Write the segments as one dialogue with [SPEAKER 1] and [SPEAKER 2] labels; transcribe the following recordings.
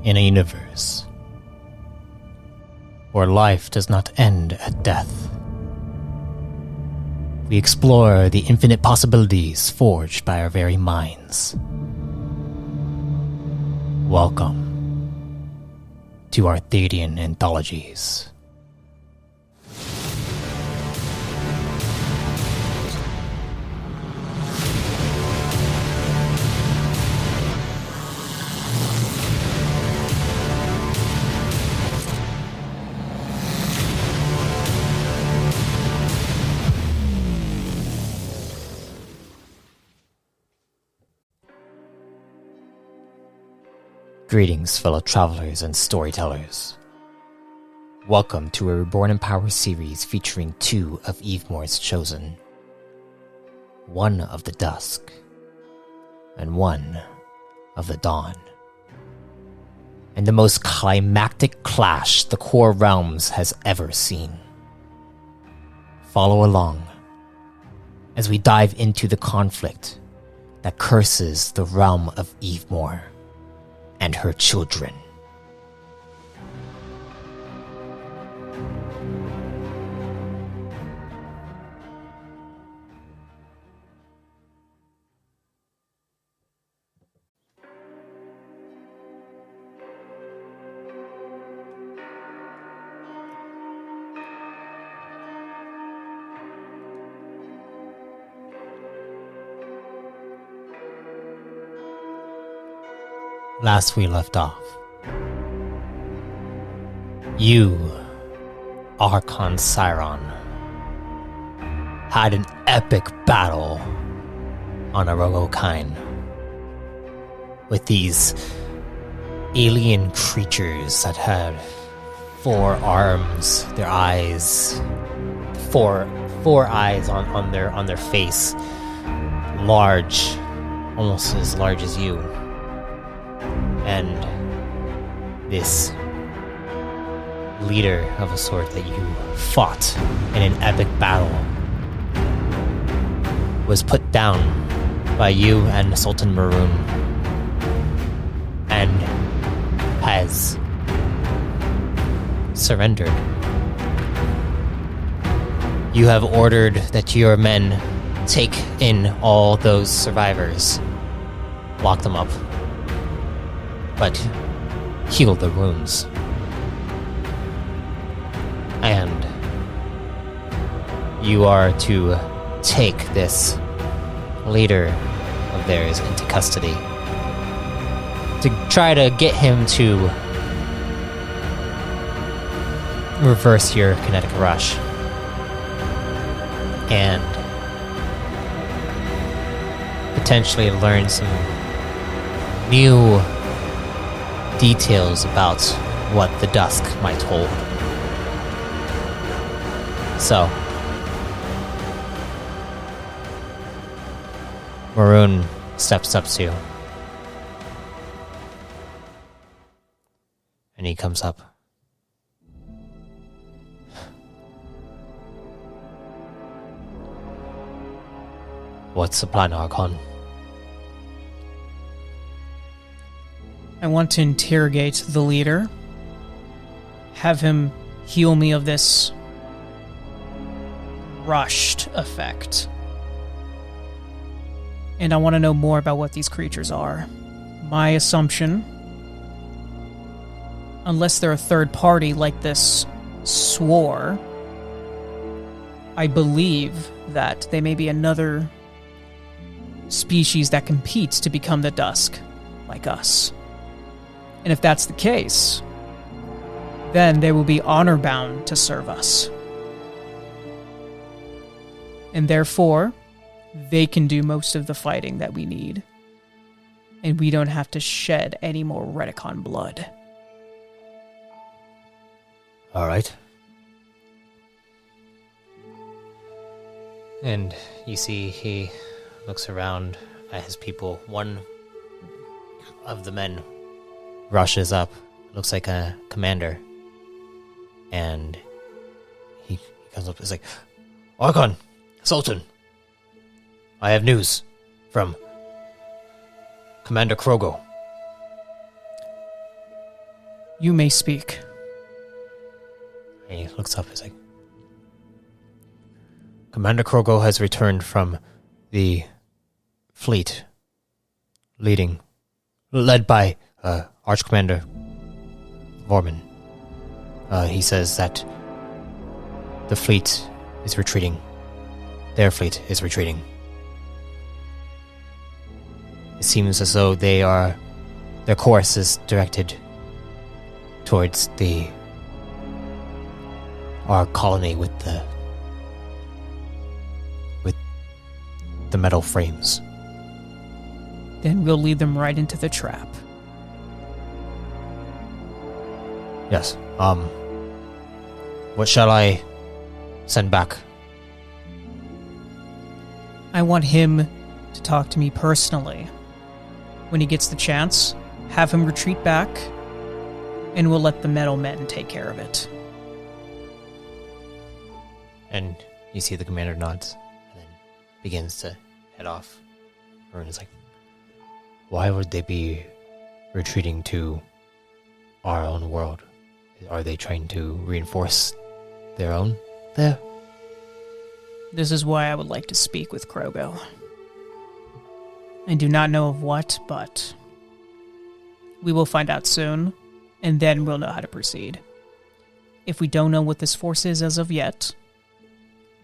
[SPEAKER 1] In a universe where life does not end at death, we explore the infinite possibilities forged by our very minds. Welcome to Arthadian Anthologies. Greetings, fellow travelers and storytellers. Welcome to a Reborn in Power series featuring two of Evemore's chosen. One of the Dusk, and one of the Dawn. And the most climactic clash the Core Realms has ever seen. Follow along as we dive into the conflict that curses the realm of Evemore and her children. Last we left off, you, Archon Siron, had an epic battle on Arogokine with these alien creatures that had 4 arms, their eyes, four eyes on their face, large, almost as large as you. And this leader of a sort that you fought in an epic battle was put down by you and Sultan Maroon and has surrendered. You have ordered that your men take in all those survivors, lock them up, but heal the wounds. And you are to take this leader of theirs into custody to try to get him to reverse your kinetic rush and potentially learn some new details about what the Dusk might hold. So, Maroon steps up to you. And he comes up. What's the plan, Archon?
[SPEAKER 2] I want to interrogate the leader, have him heal me of this rushed effect. And I want to know more about what these creatures are. My assumption, unless they're a third party like this swore, I believe that they may be another species that competes to become the Dusk, like us. And if that's the case, then they will be honor-bound to serve us. And therefore, they can do most of the fighting that we need. And we don't have to shed any more Redicon blood.
[SPEAKER 1] Alright. And you see he looks around at his people. One of the men rushes up, looks like a commander, and he comes up, he's like, Archon, Sultan, I have news from Commander Krogo.
[SPEAKER 2] You may speak.
[SPEAKER 1] And he looks up, he's like, Commander Krogo has returned from the fleet, led by Arch-Commander Vorman. He says that the fleet is retreating. Their fleet is retreating. It seems as though their course is directed towards our colony with the metal frames.
[SPEAKER 2] Then we'll lead them right into the trap.
[SPEAKER 1] Yes. What shall I send back?
[SPEAKER 2] I want him to talk to me personally. When he gets the chance, have him retreat back, and we'll let the metal men take care of it.
[SPEAKER 1] And you see the commander nods, and then begins to head off. Vern is like, why would they be retreating to our own world? Are they trying to reinforce their own there?
[SPEAKER 2] This is why I would like to speak with Krogo. I do not know of what, but we will find out soon, and then we'll know how to proceed. If we don't know what this force is as of yet,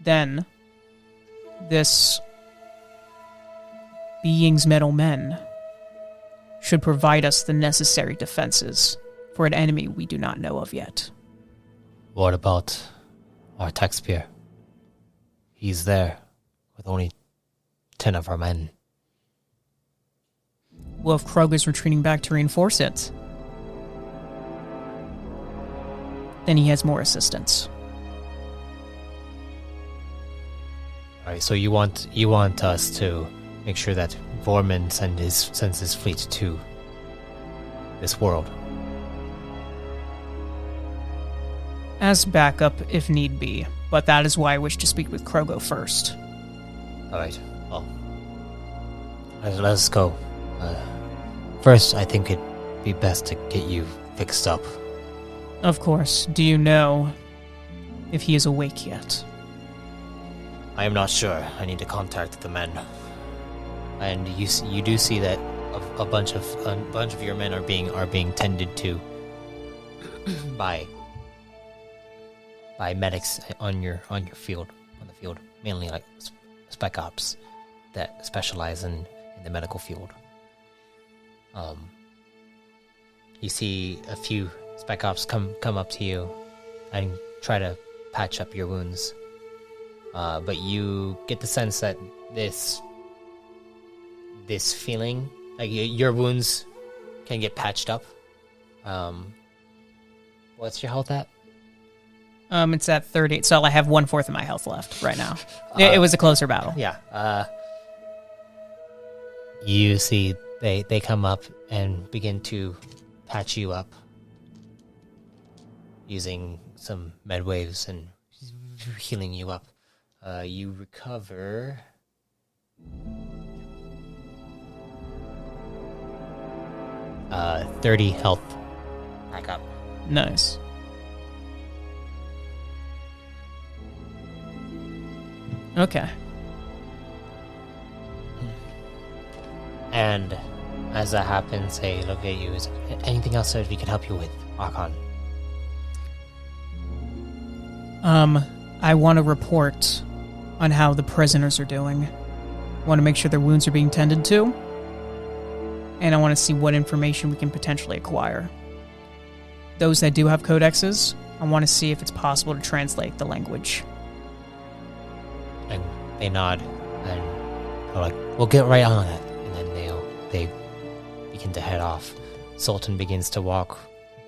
[SPEAKER 2] then this being's metal men should provide us the necessary defenses for an enemy we do not know of yet.
[SPEAKER 1] What about our tech spear? He's there with only 10 of our men.
[SPEAKER 2] Well, if Kroger's retreating back to reinforce it, then he has more assistance.
[SPEAKER 1] Alright, so you want us to make sure that Vorman sends his fleet to this world.
[SPEAKER 2] As backup, if need be, but that is why I wish to speak with Krogo first.
[SPEAKER 1] Alright, well, let's go. First, I think it'd be best to get you fixed up.
[SPEAKER 2] Of course. Do you know if he is awake yet?
[SPEAKER 1] I am not sure. I need to contact the men. And you do see that a bunch of your men are being tended to by medics on the field, mainly like spec ops that specialize in the medical field. You see a few spec ops come up to you and try to patch up your wounds, but you get the sense that this feeling, like your wounds, can get patched up. What's your health at?
[SPEAKER 2] It's at 38, so I have 1/4 of my health left right now. It was a closer battle.
[SPEAKER 1] Yeah. You see they come up and begin to patch you up using some med waves and healing you up. You recover 30 health back up.
[SPEAKER 2] Nice. Okay.
[SPEAKER 1] And as that happens, they look at you. Is there anything else that we can help you with, Archon?
[SPEAKER 2] I want to report on how the prisoners are doing. Want to make sure their wounds are being tended to. And I want to see what information we can potentially acquire. Those that do have codexes, I want to see if it's possible to translate the language.
[SPEAKER 1] And they nod, and they're like, we'll get right on it. And then they begin to head off. Sultan begins to walk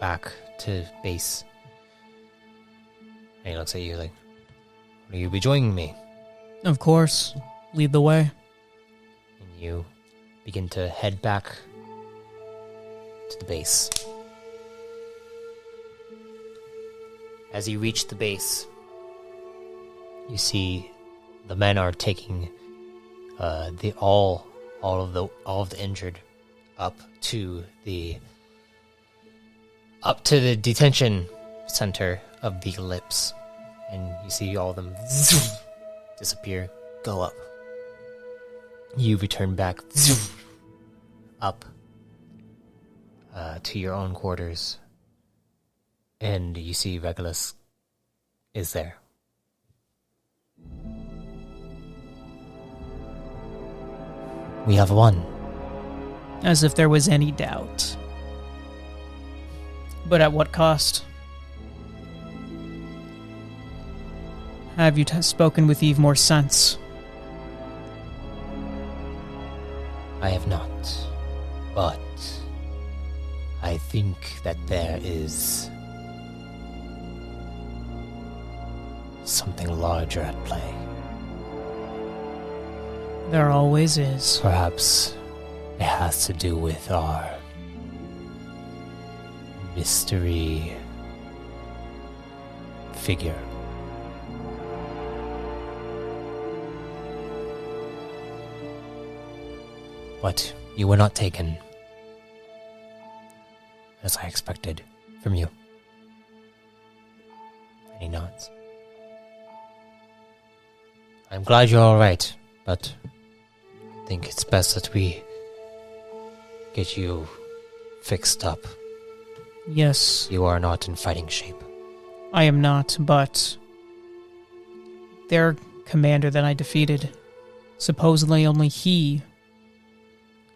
[SPEAKER 1] back to base. And he looks at you like, will you be joining me?
[SPEAKER 2] Of course. Lead the way.
[SPEAKER 1] And you begin to head back to the base. As you reach the base, you see the men are taking all of the injured up to the up to the detention center of the ellipse. And you see all of them disappear, go up. You return back up to your own quarters. And you see Regulus is there. We have won.
[SPEAKER 2] As if there was any doubt. But at what cost? Have you spoken with Evemore since?
[SPEAKER 1] I have not. But I think that there is something larger at play.
[SPEAKER 2] There always is.
[SPEAKER 1] Perhaps it has to do with our mystery figure. But you were not taken, as I expected from you. And he nods. I'm glad you're alright, but I think it's best that we get you fixed up.
[SPEAKER 2] Yes.
[SPEAKER 1] You are not in fighting shape.
[SPEAKER 2] I am not, but their commander that I defeated, supposedly only he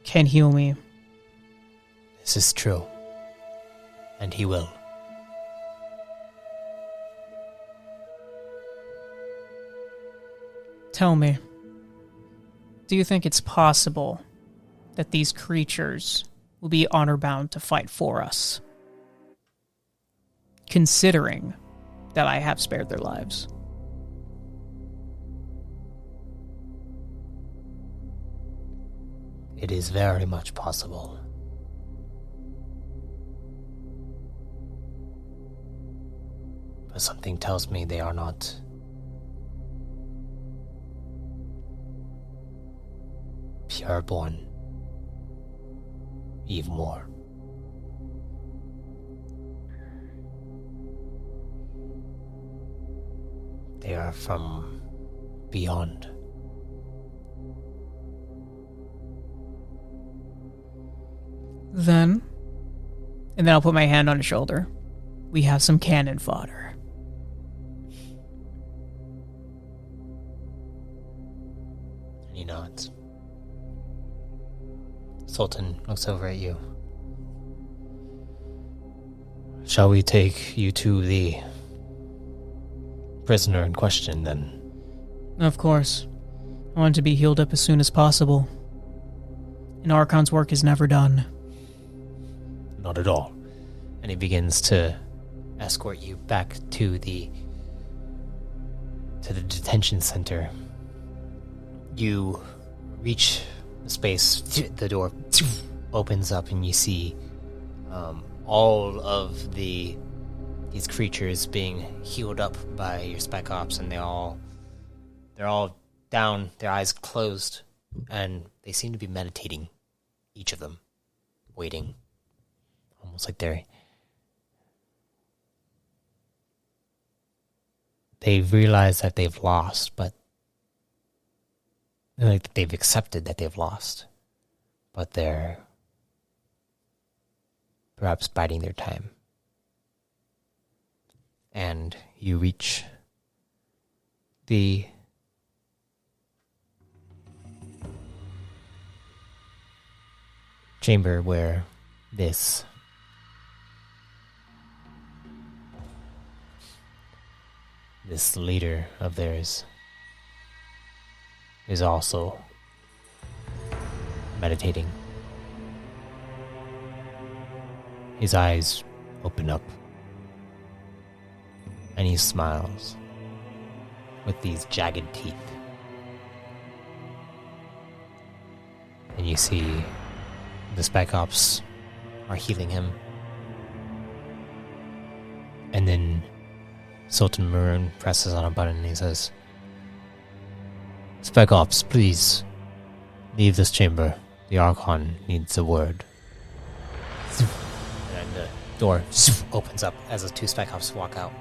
[SPEAKER 2] can heal me.
[SPEAKER 1] This is true. And he will.
[SPEAKER 2] Tell me, do you think it's possible that these creatures will be honor-bound to fight for us? Considering that I have spared their lives.
[SPEAKER 1] It is very much possible. But something tells me they are not pure-born Evemore. They are from beyond.
[SPEAKER 2] Then I'll put my hand on his shoulder. We have some cannon fodder.
[SPEAKER 1] And he nods. Sultan looks over at you. Shall we take you to the prisoner in question, then?
[SPEAKER 2] Of course. I want to be healed up as soon as possible. And Archon's work is never done.
[SPEAKER 1] Not at all. And he begins to escort you back to the detention center. You reach the space, the door opens up, and you see all of these creatures being healed up by your spec ops, and they're all down, their eyes closed, and they seem to be meditating, each of them, waiting, almost like they've realized that they've lost, but like they've accepted that they've lost, but they're perhaps biding their time. And you reach the chamber where this leader of theirs is also meditating. His eyes open up, and he smiles with these jagged teeth. And you see the Spec Ops are healing him. And then Sultan Maroon presses on a button and he says, "Spec Ops, please leave this chamber. The Archon needs a word." And the door opens up as the two Spec Ops walk out.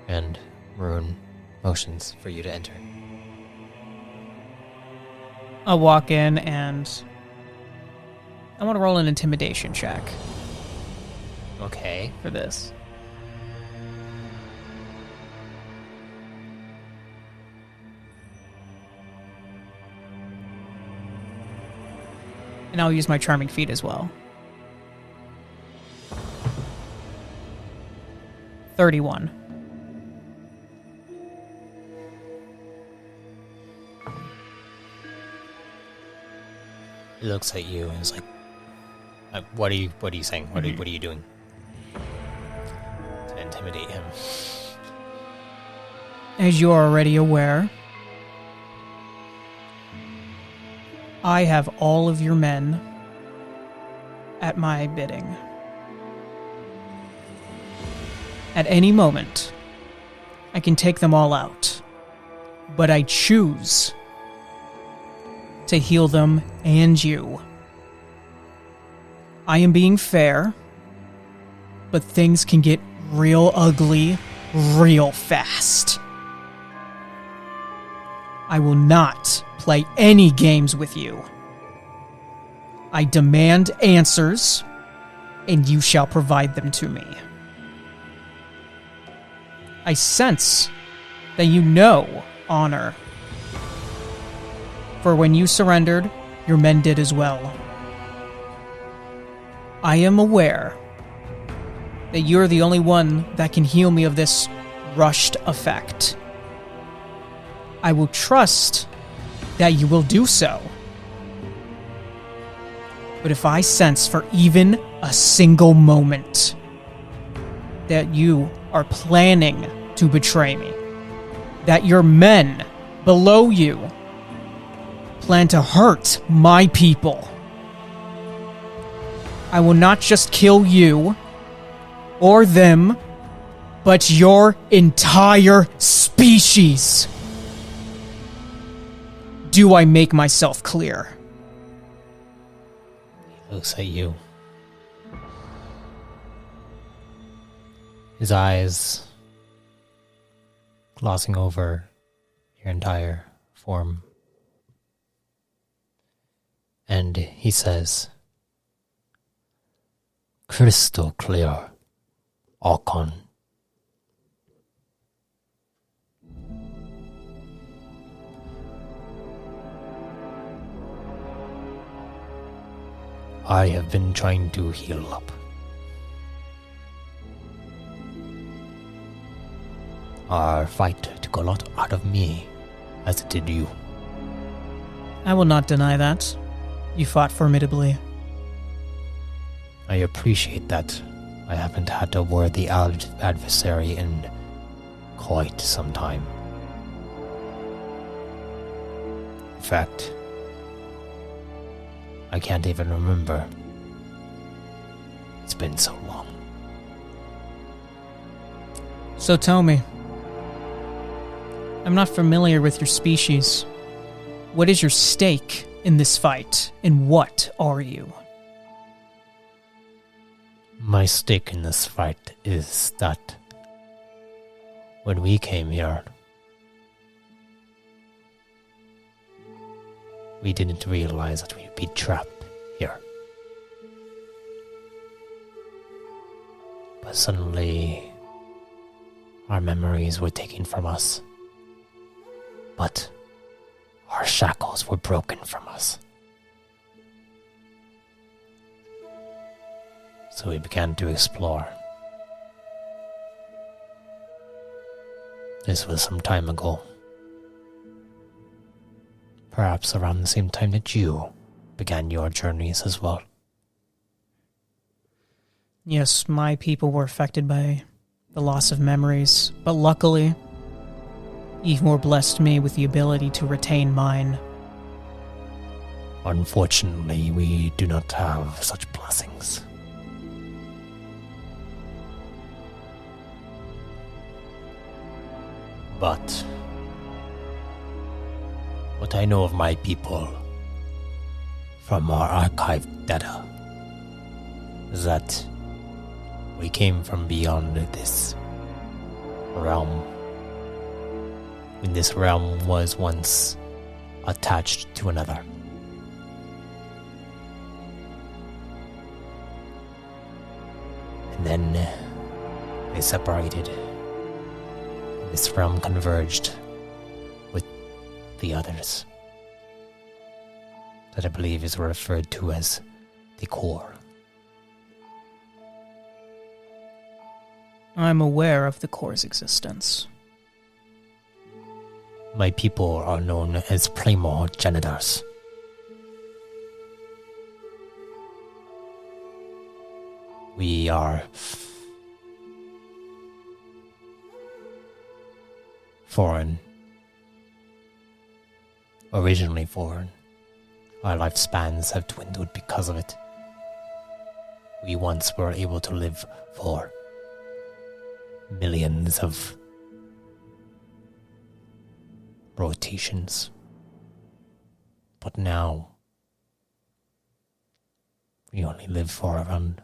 [SPEAKER 1] And Maroon motions for you to enter.
[SPEAKER 2] I'll walk in and I want to roll an intimidation check
[SPEAKER 1] Okay.
[SPEAKER 2] for this. And I'll use my charming feat as well. 31.
[SPEAKER 1] He looks at you and is like, what are you saying? What are you doing? To intimidate him.
[SPEAKER 2] As you're already aware, I have all of your men at my bidding. At any moment, I can take them all out, but I choose to heal them and you. I am being fair, but things can get real ugly real fast. I will not play any games with you. I demand answers, and you shall provide them to me. I sense that you know honor. For when you surrendered, your men did as well. I am aware that you're the only one that can heal me of this rushed effect. I will trust that you will do so. But if I sense for even a single moment that you are planning to betray me, that your men below you plan to hurt my people, I will not just kill you or them, but your entire species. Do I make myself clear?
[SPEAKER 1] He looks at you. His eyes glossing over your entire form. And he says, crystal clear, Archon. I have been trying to heal up. Our fight took a lot out of me, as it did you.
[SPEAKER 2] I will not deny that. You fought formidably.
[SPEAKER 1] I appreciate that. I haven't had a worthy adversary in quite some time. In fact, I can't even remember. It's been so long.
[SPEAKER 2] So tell me, I'm not familiar with your species. What is your stake in this fight, and what are you?
[SPEAKER 1] My stake in this fight is that when we came here, we didn't realize that we'd be trapped here. But suddenly, our memories were taken from us. But our shackles were broken from us. So we began to explore. This was some time ago. Perhaps around the same time that you began your journeys as well.
[SPEAKER 2] Yes, my people were affected by the loss of memories, but luckily, Evemore blessed me with the ability to retain mine.
[SPEAKER 1] Unfortunately, we do not have such blessings. But what I know of my people from our archived data is that We came from beyond this realm. When this realm was once attached to another. And then they separated. And this realm converged with the others. That I believe is referred to as the core.
[SPEAKER 2] I'm aware of the core's existence.
[SPEAKER 1] My people are known as primogenitors. We are foreign. Originally foreign. Our lifespans have dwindled because of it. We once were able to live for millions of rotations. But now, we only live for around...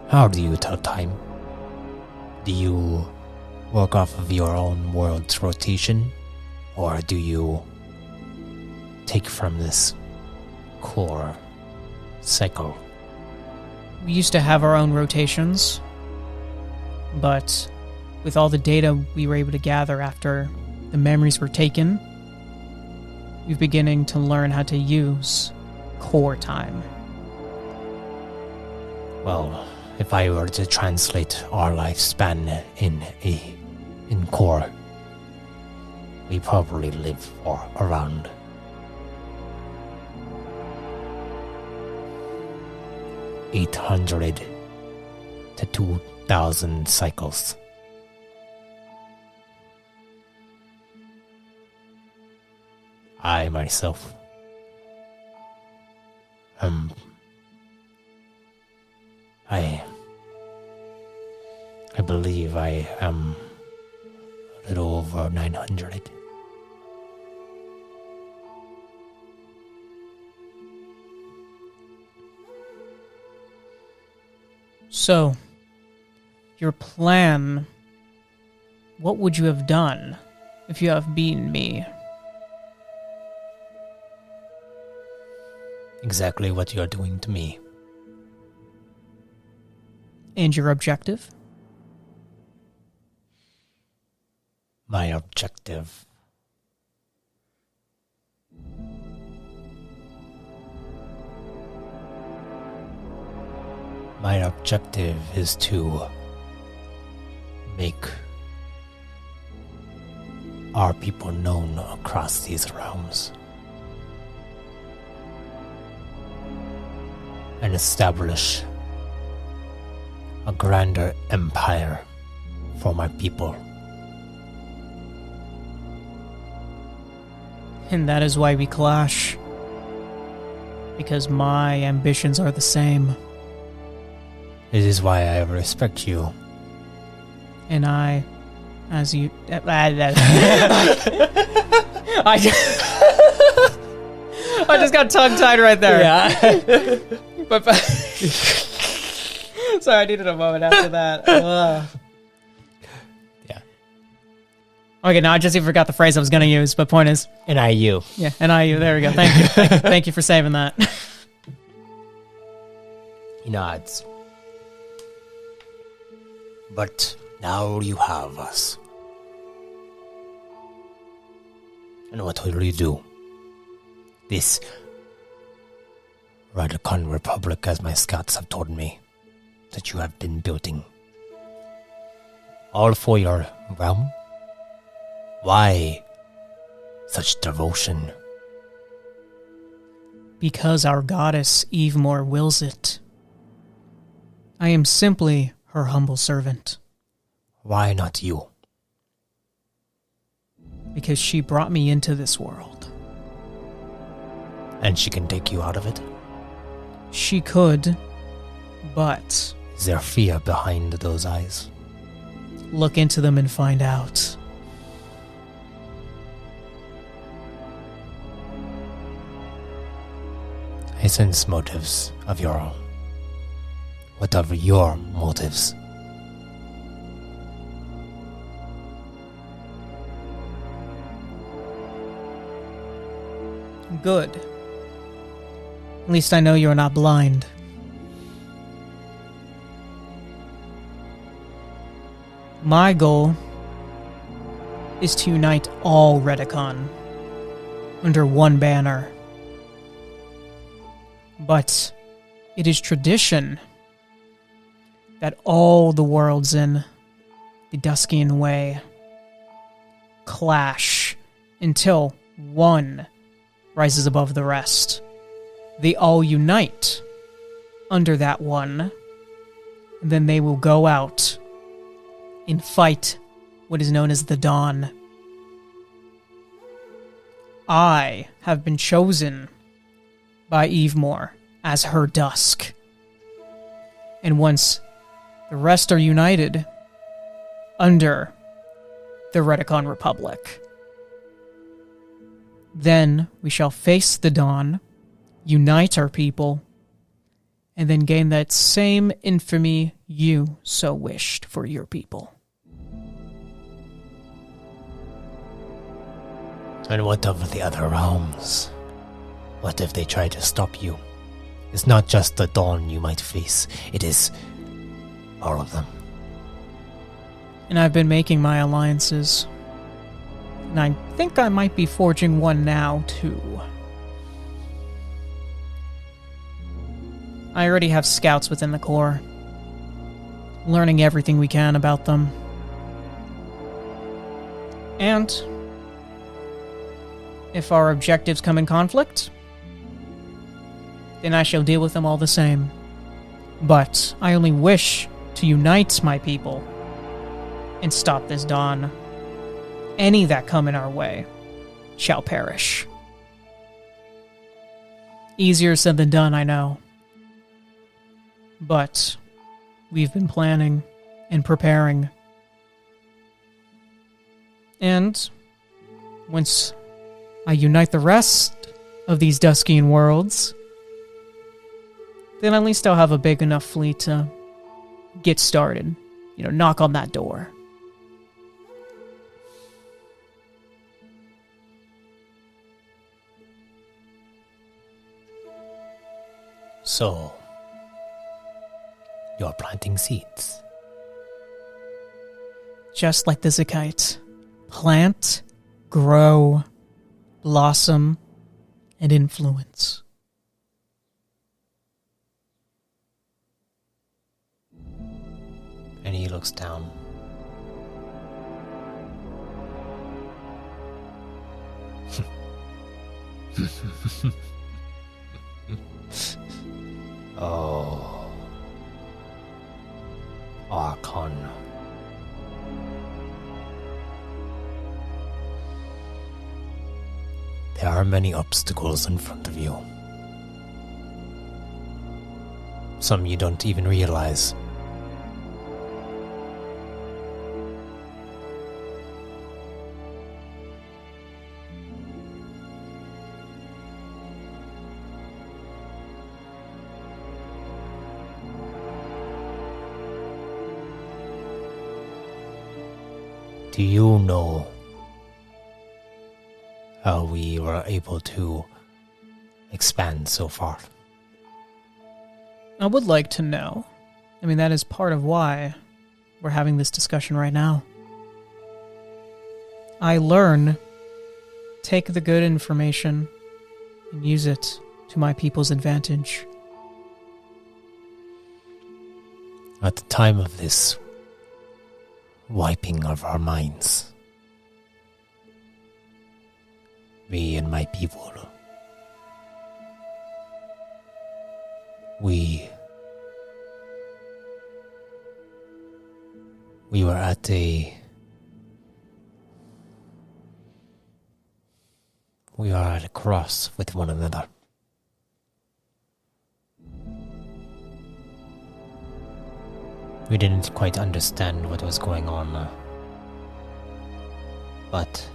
[SPEAKER 1] How do you tell time? Do you work off of your own world's rotation? Or do you take from this core cycle?
[SPEAKER 2] We used to have our own rotations, but with all the data we were able to gather after the memories were taken, we're beginning to learn how to use core time.
[SPEAKER 1] Well, if I were to translate our lifespan in core, we probably live for around 800 to 2,000 cycles. I myself I believe I am a little over 900.
[SPEAKER 2] So, your plan, what would you have done if you have beaten me?
[SPEAKER 1] Exactly what you're doing to me.
[SPEAKER 2] And your objective?
[SPEAKER 1] My objective. My objective is to make our people known across these realms and establish a grander empire for my people.
[SPEAKER 2] And that is why we clash. Because my ambitions are the same.
[SPEAKER 1] It is why I respect you.
[SPEAKER 2] And I, as you... I just got tongue-tied right there.
[SPEAKER 1] Yeah.
[SPEAKER 2] but sorry, I needed a moment after that.
[SPEAKER 1] Yeah.
[SPEAKER 2] Okay, now I just even forgot the phrase I was going to use, but point is...
[SPEAKER 1] NIU.
[SPEAKER 2] Yeah, NIU, there we go. Thank you. Thank you for saving that.
[SPEAKER 1] He nods. But now you have us. And what will you do? This Radicon Republic, as my scouts have told me, that you have been building. All for your realm? Why such devotion?
[SPEAKER 2] Because our goddess Evemore wills it. I am simply her humble servant.
[SPEAKER 1] Why not you?
[SPEAKER 2] Because she brought me into this world.
[SPEAKER 1] And she can take you out of it?
[SPEAKER 2] She could, but...
[SPEAKER 1] Is there fear behind those eyes?
[SPEAKER 2] Look into them and find out.
[SPEAKER 1] I sense motives of your own. Whatever your motives.
[SPEAKER 2] Good. At least I know you're not blind. My goal is to unite all Redicon under one banner. But it is tradition that all the worlds in the Duskian Way clash until one rises above the rest. They all unite under that one, and then they will go out and fight what is known as the Dawn. I have been chosen by Evemore as her Dusk. And once the rest are united under the Redicon Republic, then we shall face the Dawn, unite our people, and then gain that same infamy you so wished for your people.
[SPEAKER 1] And what of the other realms? What if they try to stop you? It's not just the Dawn you might face, it is all of them.
[SPEAKER 2] And I've been making my alliances. And I think I might be forging one now, too. I already have scouts within the Corps, learning everything we can about them. And if our objectives come in conflict, then I shall deal with them all the same. But I only wish to unite my people and stop this Dawn. Any that come in our way shall perish. Easier said than done, I know. But we've been planning and preparing. And once I unite the rest of these Duskian worlds, then at least I'll have a big enough fleet to get started. Knock on that door.
[SPEAKER 1] So, you're planting seeds.
[SPEAKER 2] Just like the Zakite. Plant, grow, blossom, and influence.
[SPEAKER 1] And he looks down. Oh. Archon. There are many obstacles in front of you. Some you don't even realize. Do you know how we were able to expand so far?
[SPEAKER 2] I would like to know. That is part of why we're having this discussion right now. I learn, take the good information, and use it to my people's advantage.
[SPEAKER 1] At the time of this wiping of our minds, me and my people, we were at a cross with one another. We didn't quite understand what was going on, but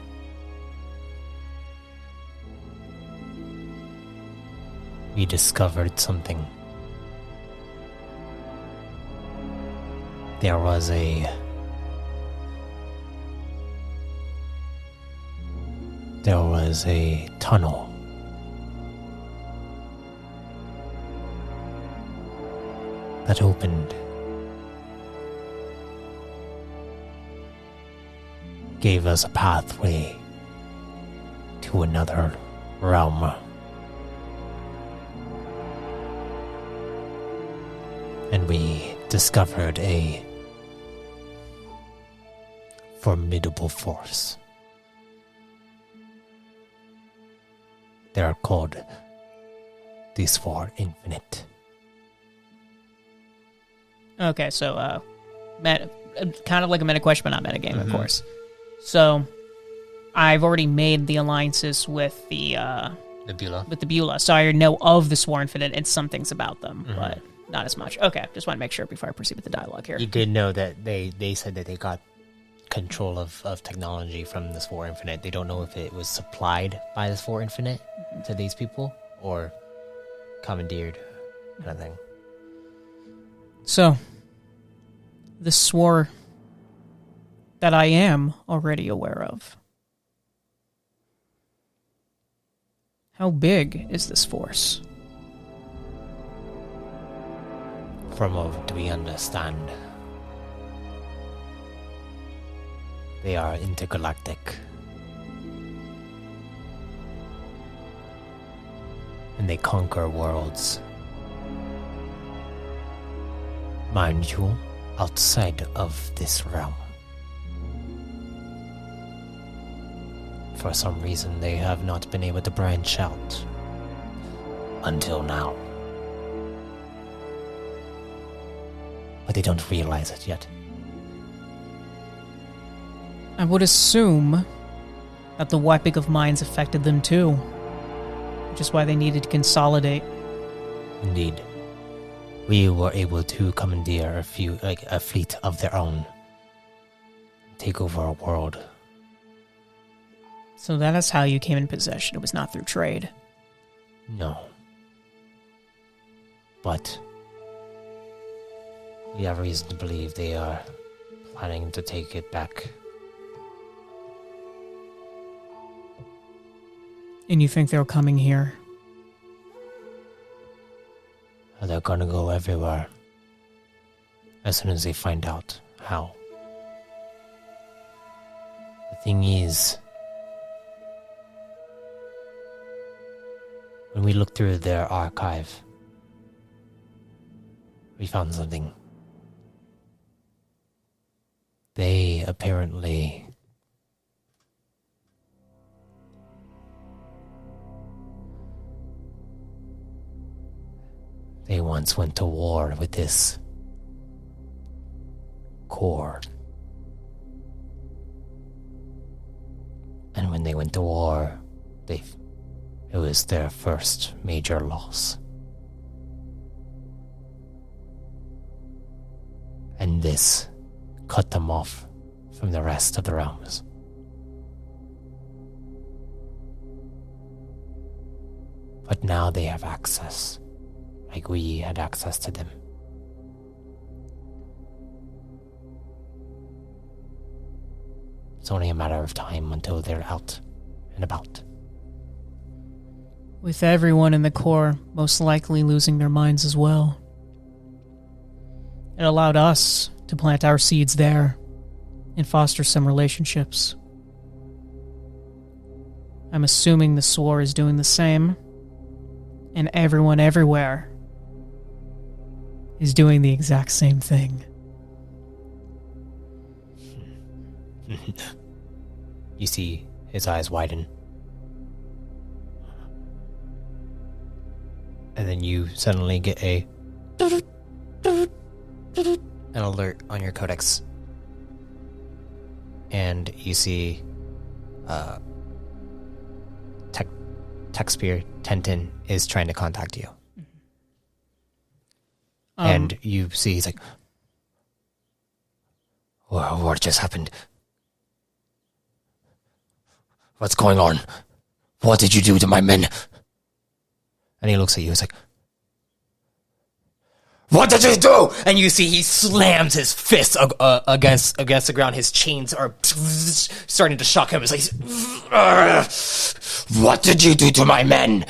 [SPEAKER 1] we discovered something. There was a tunnel that opened, gave us a pathway to another realm. And we discovered a formidable force. They are called the Spore Infinite.
[SPEAKER 2] Okay, so, kind of like a meta question, but not meta game, of course. So, I've already made the alliances with the
[SPEAKER 1] Beulah.
[SPEAKER 2] With the Beulah, so I already know of the Spore Infinite and some things about them, but not as much. Okay, just want to make sure before I proceed with the dialogue here.
[SPEAKER 1] You did know that they said that they got control of technology from the Spore Infinite. They don't know if it was supplied by the Spore Infinite to these people or commandeered, kind of thing.
[SPEAKER 2] So, the Spore that I am already aware of. How big is this force?
[SPEAKER 1] From what we understand, they are intergalactic. And they conquer worlds. Mind you, outside of this realm. For some reason, they have not been able to branch out until now. But they don't realize it yet.
[SPEAKER 2] I would assume that the wiping of minds affected them too, which is why they needed to consolidate.
[SPEAKER 1] Indeed. We were able to commandeer a fleet of their own. Take over a world.
[SPEAKER 2] So that is how you came in possession. It was not through trade.
[SPEAKER 1] No. But we have reason to believe they are planning to take it back.
[SPEAKER 2] And you think they're coming here?
[SPEAKER 1] They're gonna go everywhere as soon as they find out how. The thing is, when we looked through their archive, we found something. They apparently they once went to war with this core. And when they went to war, it was their first major loss. And this cut them off from the rest of the realms. But now they have access, like we had access to them. It's only a matter of time until they're out and about.
[SPEAKER 2] With everyone in the core most likely losing their minds as well. It allowed us to plant our seeds there and foster some relationships. I'm assuming the SWOR is doing the same, and everyone everywhere is doing the exact same thing.
[SPEAKER 1] You see his eyes widen. And then you suddenly get an alert on your codex. And you see Texpear Tentin is trying to contact you. And you see he's like, what just happened? What's going on? What did you do to my men? And he looks at you. He's like, "What did you do?" And you see he slams his fist against the ground. His chains are starting to shock him. It's like, "What did you do to my men?"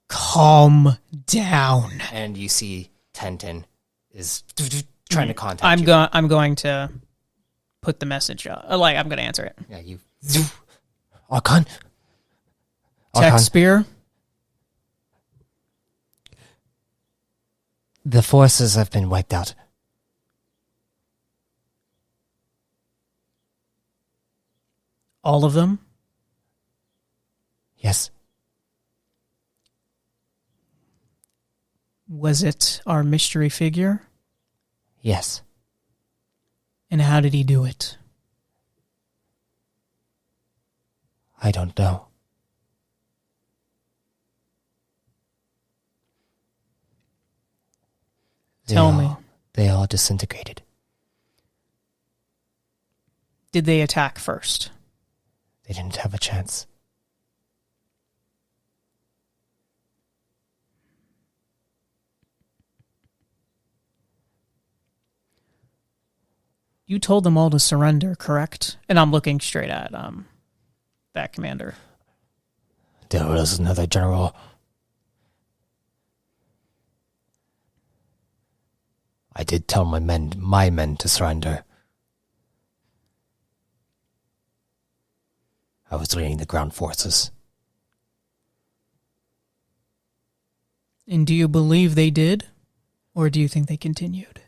[SPEAKER 2] Calm down.
[SPEAKER 1] And you see Tenten is trying to contact you.
[SPEAKER 2] I'm going to put the message up. I'm going to answer it.
[SPEAKER 1] Yeah, you. Archon?
[SPEAKER 2] Tech Spear?
[SPEAKER 1] The forces have been wiped out.
[SPEAKER 2] All of them?
[SPEAKER 1] Yes.
[SPEAKER 2] Was it our mystery figure?
[SPEAKER 1] Yes.
[SPEAKER 2] And how did he do it?
[SPEAKER 1] I don't know.
[SPEAKER 2] Tell me.
[SPEAKER 1] They all disintegrated.
[SPEAKER 2] Did they attack first?
[SPEAKER 1] They didn't have a chance.
[SPEAKER 2] You told them all to surrender, correct? And I'm looking straight at that commander.
[SPEAKER 1] There was another general. I did tell my men to surrender. I was leading the ground forces.
[SPEAKER 2] And do you believe they did? Or do you think they continued?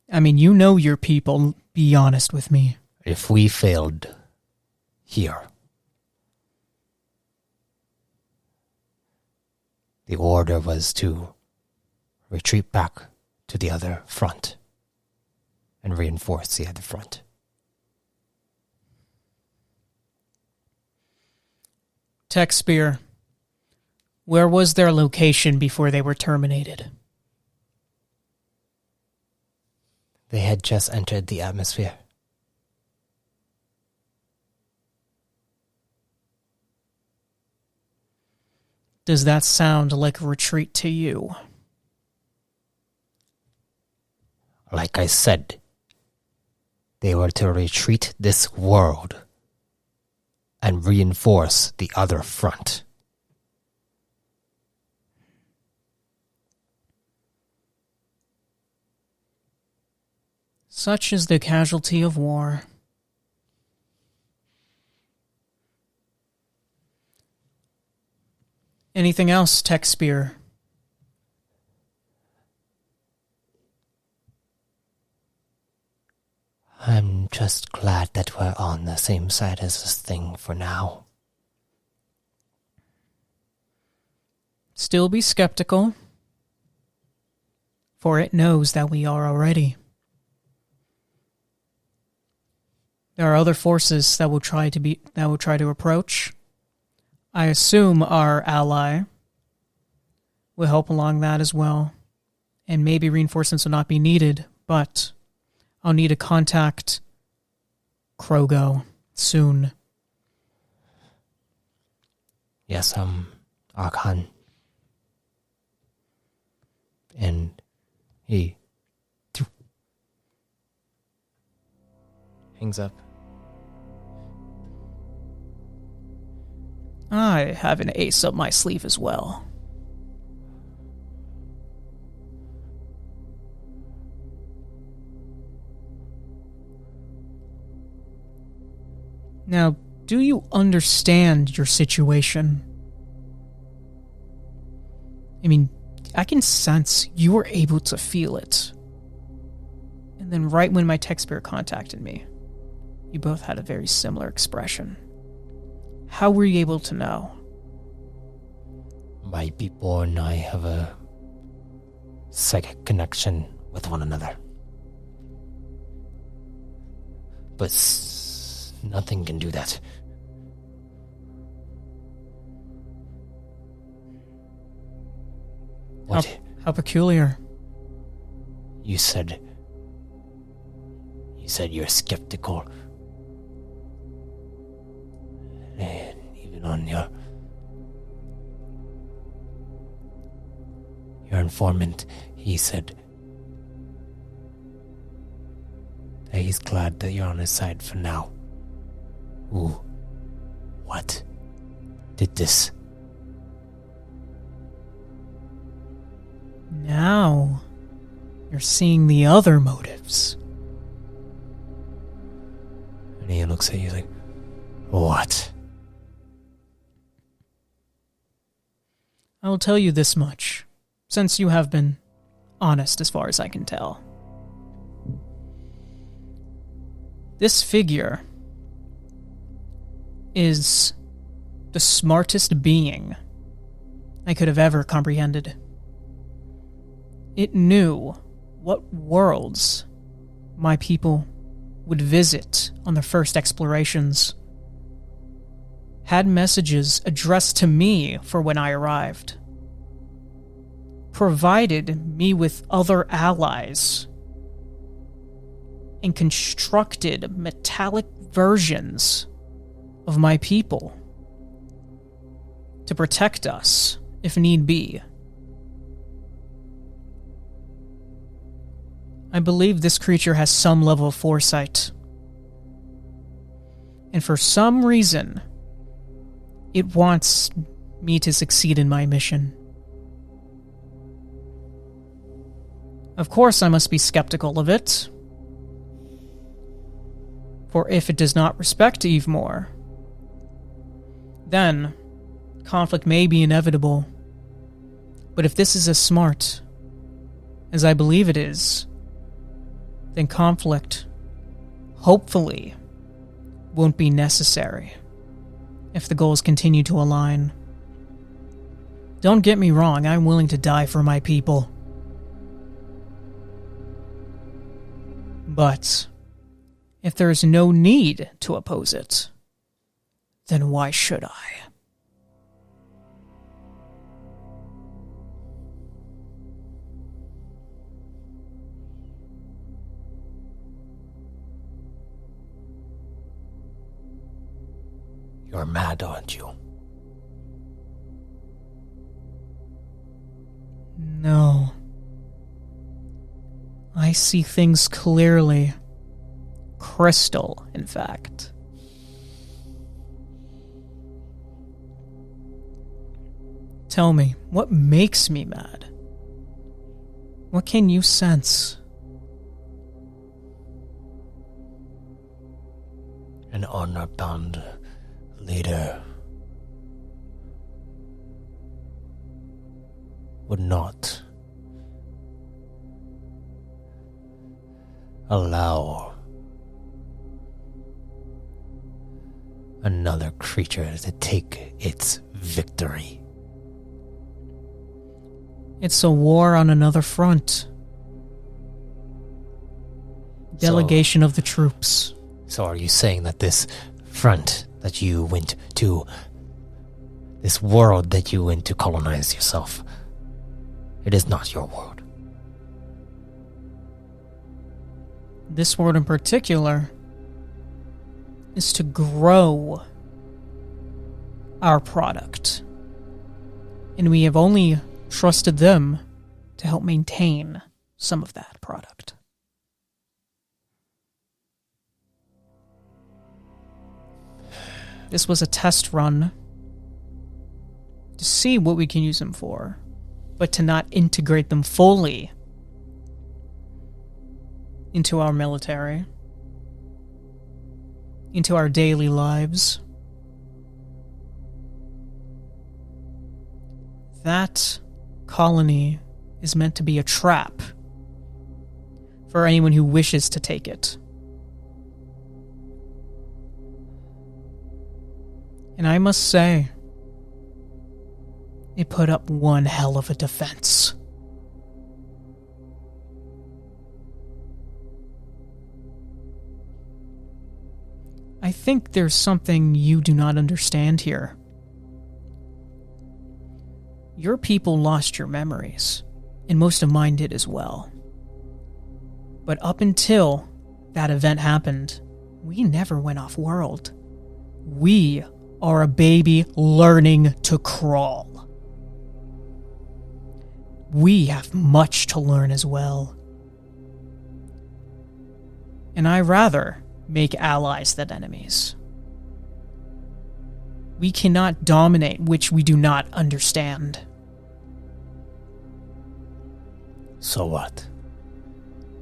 [SPEAKER 2] I mean, you know your people. Be honest with me.
[SPEAKER 1] If we failed here, the order was to retreat back to the other front and reinforce the other front.
[SPEAKER 2] Tech Spear, where was their location before they were terminated?
[SPEAKER 1] They had just entered the atmosphere.
[SPEAKER 2] Does that sound like a retreat to you?
[SPEAKER 1] Like I said, they were to retreat this world and reinforce the other front.
[SPEAKER 2] Such is the casualty of war. Anything else, Tech Spear?
[SPEAKER 1] I'm just glad that we're on the same side as this thing for now.
[SPEAKER 2] Still be skeptical, for it knows that we are already. There are other forces that will try to approach. I assume our ally will help along that as well. And maybe reinforcements will not be needed, but I'll need to contact Krogo soon.
[SPEAKER 1] Yes, Archon. And he hangs up.
[SPEAKER 2] I have an ace up my sleeve as well. Now, do you understand your situation? I mean, I can sense you were able to feel it. And then right when my tech spirit contacted me, you both had a very similar expression. How were you able to know?
[SPEAKER 1] My people and I have a psychic connection with one another. But nothing can do that. What?
[SPEAKER 2] How peculiar.
[SPEAKER 1] You said you're skeptical. And even on your Your informant, he said that he's glad that you're on his side for now. Ooh. What did this?
[SPEAKER 2] Now, you're seeing the other motives.
[SPEAKER 1] And he looks at you like, what?
[SPEAKER 2] I will tell you this much, since you have been honest as far as I can tell. This figure is the smartest being I could have ever comprehended. It knew what worlds my people would visit on their first explorations, had messages addressed to me for when I arrived, provided me with other allies, and constructed metallic versions of my people to protect us if need be. I believe this creature has some level of foresight. And for some reason, it wants me to succeed in my mission. Of course, I must be skeptical of it. For if it does not respect Evemore, then conflict may be inevitable. But if this is as smart as I believe it is, then conflict, hopefully, won't be necessary if the goals continue to align. Don't get me wrong, I'm willing to die for my people. But if there is no need to oppose it, then why should I?
[SPEAKER 1] You're mad, aren't you?
[SPEAKER 2] No. I see things clearly. Crystal, in fact. Tell me, what makes me mad? What can you sense?
[SPEAKER 1] An honor-bound leader would not allow another creature to take its victory.
[SPEAKER 2] It's a war on another front. Delegation of the troops.
[SPEAKER 1] So are you saying that this front that you went to, this world that you went to colonize yourself, it is not your world?
[SPEAKER 2] This world in particular is to grow our product. And we have only trusted them to help maintain some of that product. This was a test run to see what we can use them for, but to not integrate them fully into our military, into our daily lives. That colony is meant to be a trap for anyone who wishes to take it. And I must say, it put up one hell of a defense. I think there's something you do not understand here. Your people lost your memories, and most of mine did as well. But up until that event happened, we never went off-world. We are a baby learning to crawl. we have much to learn as well. And I rather make allies than enemies. We cannot dominate which we do not understand.
[SPEAKER 1] So what?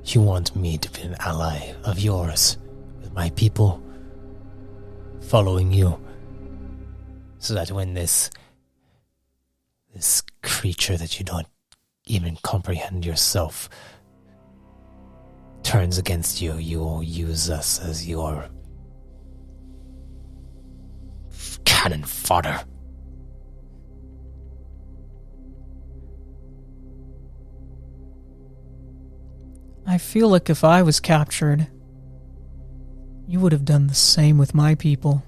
[SPEAKER 1] You want me to be an ally of yours with my people? Following you? So that when this creature that you don't even comprehend yourself turns against you, you will use us as your cannon fodder.
[SPEAKER 2] I feel like if I was captured, you would have done the same with my people.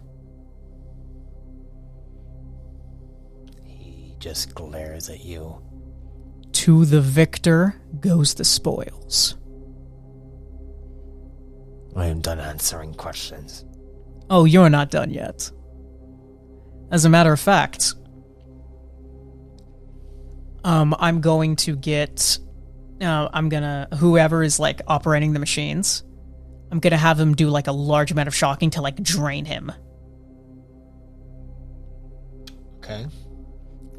[SPEAKER 1] He just glares at you.
[SPEAKER 2] To the victor goes the spoils.
[SPEAKER 1] I am done answering questions.
[SPEAKER 2] Oh, you're not done yet. As a matter of fact, I'm going to get... whoever is, like, operating the machines, I'm gonna have him do, like, a large amount of shocking to, like, drain him.
[SPEAKER 1] Okay.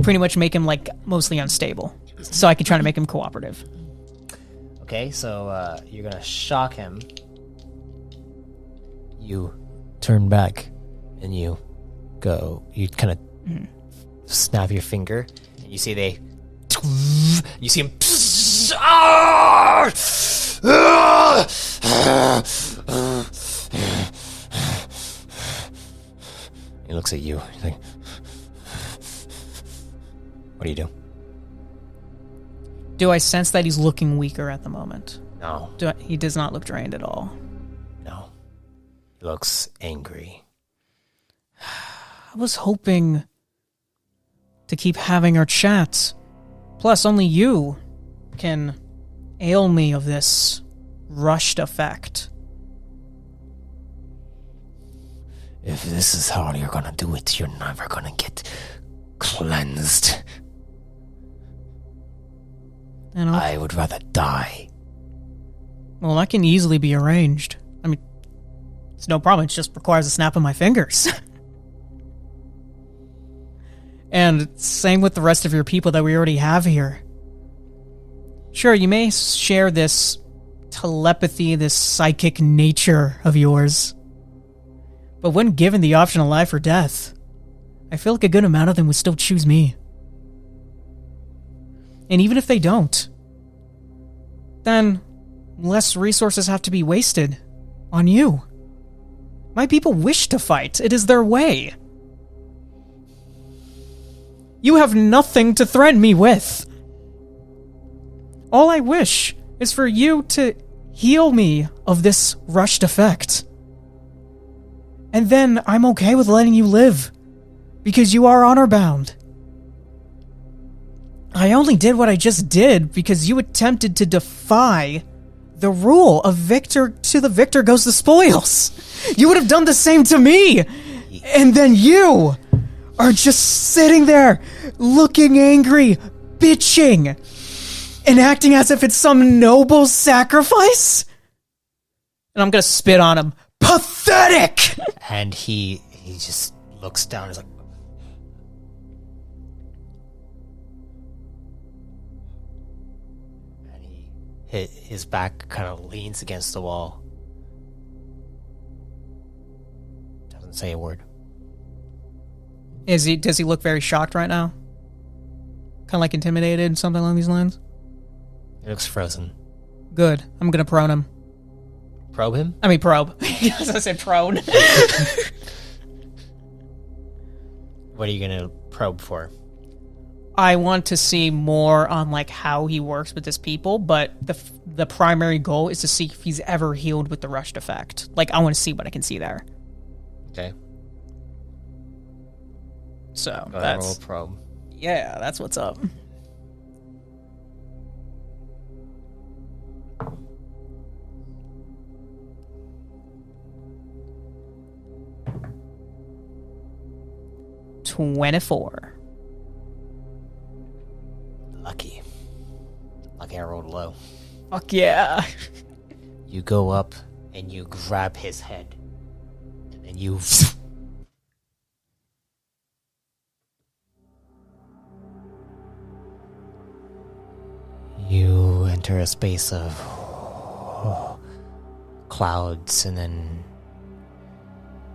[SPEAKER 2] Pretty much make him, like, mostly unstable. So I can try to make him cooperative.
[SPEAKER 1] Okay, so you're gonna shock him. You turn back and you kind of snap your finger and you see you see him. He looks at you. He's like, what do you do?
[SPEAKER 2] Do I sense that he's looking weaker at the moment?
[SPEAKER 1] No.
[SPEAKER 2] He does not look drained at all.
[SPEAKER 1] No. He looks angry.
[SPEAKER 2] I was hoping to keep having our chats. Plus, only you can ail me of this rushed effect.
[SPEAKER 1] If this is how you're gonna do it, you're never gonna get cleansed.
[SPEAKER 2] And
[SPEAKER 1] I would rather die.
[SPEAKER 2] Well, that can easily be arranged. I mean, it's no problem. It just requires a snap of my fingers. And same with the rest of your people that we already have here. Sure, you may share this telepathy, this psychic nature of yours. But when given the option of life or death, I feel like a good amount of them would still choose me. And even if they don't, then less resources have to be wasted on you. My people wish to fight. It is their way. You have nothing to threaten me with. All I wish is for you to heal me of this rushed effect. And then I'm okay with letting you live, because you are honor-bound. I only did what I just did because you attempted to defy the rule of victor to the victor goes the spoils. You would have done the same to me. And then you are just sitting there looking angry, bitching, and acting as if it's some noble sacrifice. And I'm gonna spit on him. Pathetic!
[SPEAKER 1] And he just looks down. He's like, and his back kind of leans against the wall. Doesn't say a word.
[SPEAKER 2] Does he look very shocked right now? Kind of like intimidated, something along these lines?
[SPEAKER 1] He looks frozen.
[SPEAKER 2] Good. I'm gonna prone him.
[SPEAKER 1] Probe him?
[SPEAKER 2] I mean probe. As I said prone.
[SPEAKER 1] What are you gonna probe for?
[SPEAKER 2] I want to see more on like how he works with his people, but the primary goal is to see if he's ever healed with the rushed effect. Like, I want to see what I can see there.
[SPEAKER 1] Okay.
[SPEAKER 2] So
[SPEAKER 1] Go ahead,
[SPEAKER 2] that's
[SPEAKER 1] roll probe.
[SPEAKER 2] Yeah, that's what's up. $24.
[SPEAKER 1] Lucky. like arrowed low.
[SPEAKER 2] Fuck yeah.
[SPEAKER 1] You go up and you grab his head. And then you... You enter a space of clouds, and then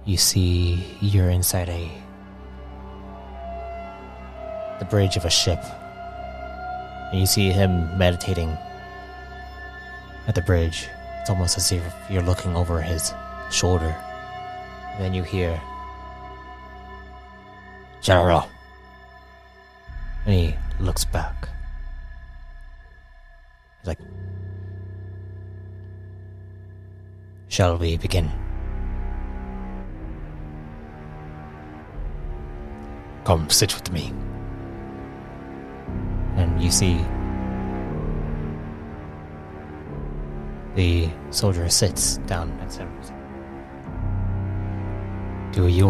[SPEAKER 1] you see you're inside the bridge of a ship. And you see him meditating at the bridge. It's almost as if you're looking over his shoulder. And then you hear, "General." And he looks back. He's like, "Shall we begin?" "Come, sit with me." And you see the soldier sits down next to him. "Do you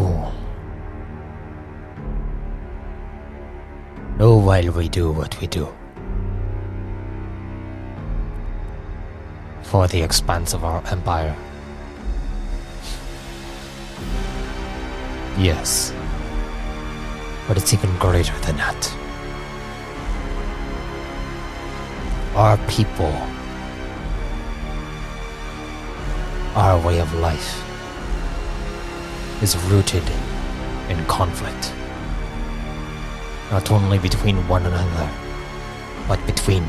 [SPEAKER 1] know why we do what we do? For the expanse of our empire." "Yes, but it's even greater than that. Our people, our way of life, is rooted in conflict. Not only between one another, but between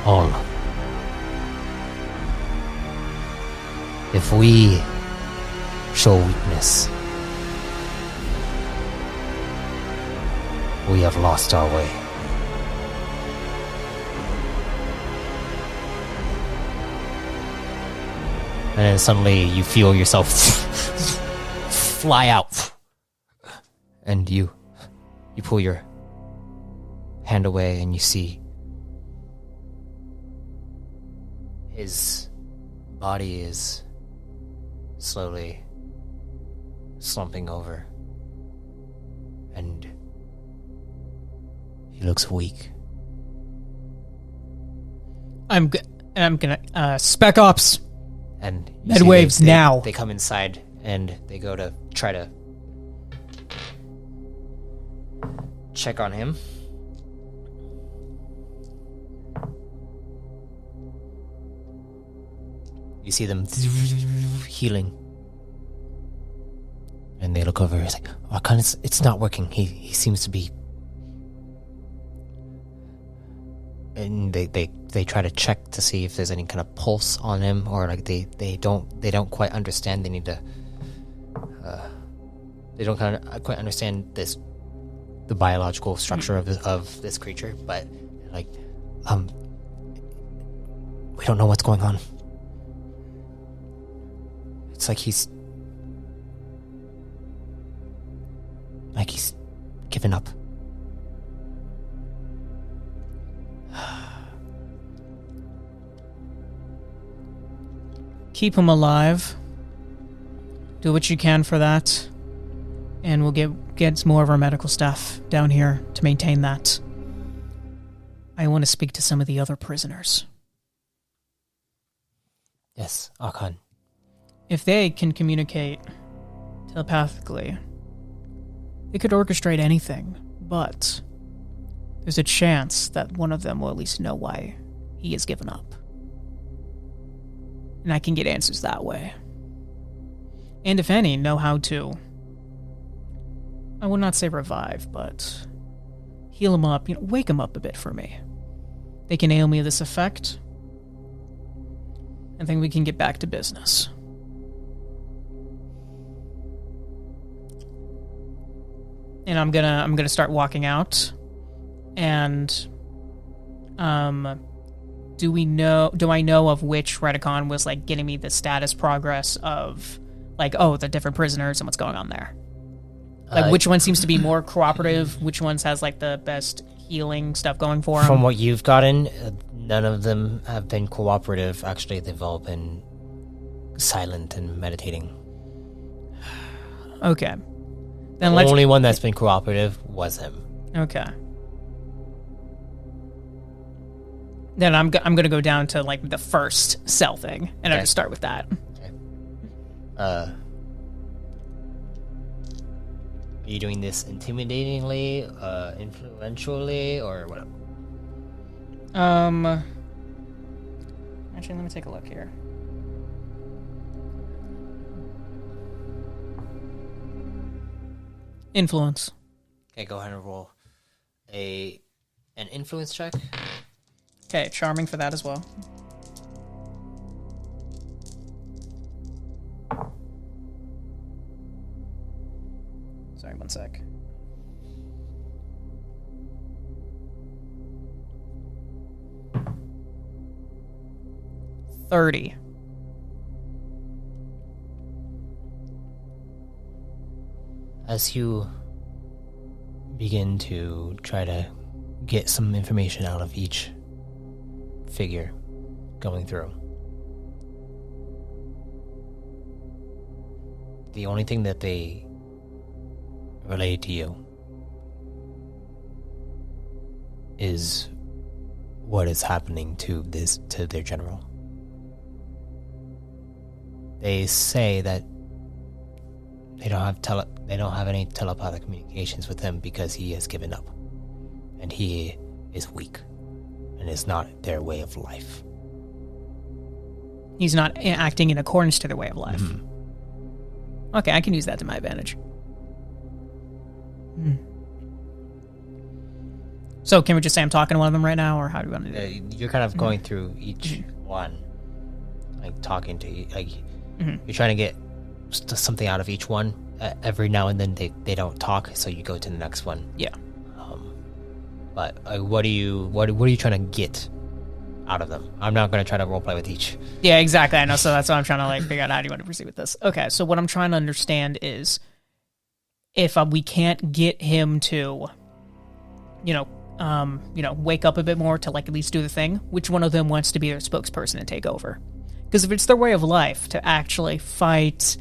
[SPEAKER 1] all. If we show weakness, we have lost our way. And then suddenly you feel yourself fly out. And you pull your hand away and you see his body is slowly slumping over. And he looks weak.
[SPEAKER 2] I'm gonna Spec Ops.
[SPEAKER 1] And
[SPEAKER 2] Med waves now.
[SPEAKER 1] They come inside and they go to try to check on him. You see them healing. And they look over. He's like, "Archon, it's not working. He seems to be..." And they try to check to see if there's any kind of pulse on him, or like they don't quite understand. They need to they don't kind of quite understand the biological structure of this creature, but like we don't know what's going on. It's like he's given up.
[SPEAKER 2] Keep him alive. Do what you can for that. And we'll get more of our medical staff down here to maintain that. I want to speak to some of the other prisoners.
[SPEAKER 1] Yes, Archon.
[SPEAKER 2] If they can communicate telepathically, they could orchestrate anything, but there's a chance that one of them will at least know why he has given up. And I can get answers that way. And if any, know how to, I would not say revive, but heal him up, wake him up a bit for me. They can nail me this effect, and then we can get back to business. And I'm gonna start walking out, and do I know of which Redicon was like getting me the status progress of like, oh, the different prisoners and what's going on there? Like which one seems to be more cooperative, which ones has like the best healing stuff going for them?
[SPEAKER 1] From what you've gotten, none of them have been cooperative. Actually, they've all been silent and meditating.
[SPEAKER 2] Okay.
[SPEAKER 1] Then the only one that's been cooperative was him.
[SPEAKER 2] Okay. Then I'm going to go down to like the first cell thing, and I'll just start with that.
[SPEAKER 1] Okay. Are you doing this intimidatingly, influentially, or what?
[SPEAKER 2] Actually, let me take a look here. Influence.
[SPEAKER 1] Okay, go ahead and roll an influence check.
[SPEAKER 2] Okay, charming for that as well. Sorry, one sec. $30.
[SPEAKER 1] As you begin to try to get some information out of each figure going through, the only thing that they relate to you is what is happening to their general. They say that they don't have any telepathic communications with him because he has given up, and he is weak, and it's not their way of life.
[SPEAKER 2] He's not acting in accordance to their way of life.
[SPEAKER 1] Mm-hmm.
[SPEAKER 2] Okay, I can use that to my advantage. So can we just say I'm talking to one of them right now, or how do we want to do it?
[SPEAKER 1] You're kind of going through each one, like talking to you're trying to get something out of each one. Every now and then they don't talk, so you go to the next one.
[SPEAKER 2] Yeah.
[SPEAKER 1] But what are you trying to get out of them? I'm not going to try to roleplay with each.
[SPEAKER 2] Yeah, exactly. I know. So that's why I'm trying to like figure out how do you want to proceed with this. Okay. So what I'm trying to understand is if we can't get him to, wake up a bit more to like at least do the thing, which one of them wants to be their spokesperson and take over? Because if it's their way of life to actually fight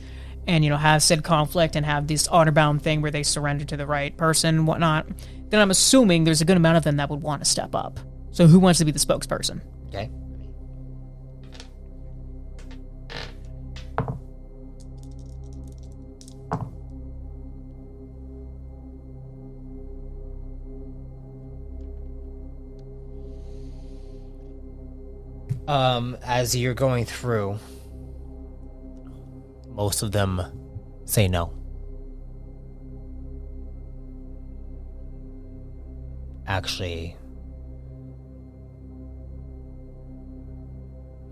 [SPEAKER 2] and, have said conflict and have this honor-bound thing where they surrender to the right person and whatnot, then I'm assuming there's a good amount of them that would want to step up. So who wants to be the spokesperson?
[SPEAKER 1] Okay. As you're going through, most of them say no. Actually,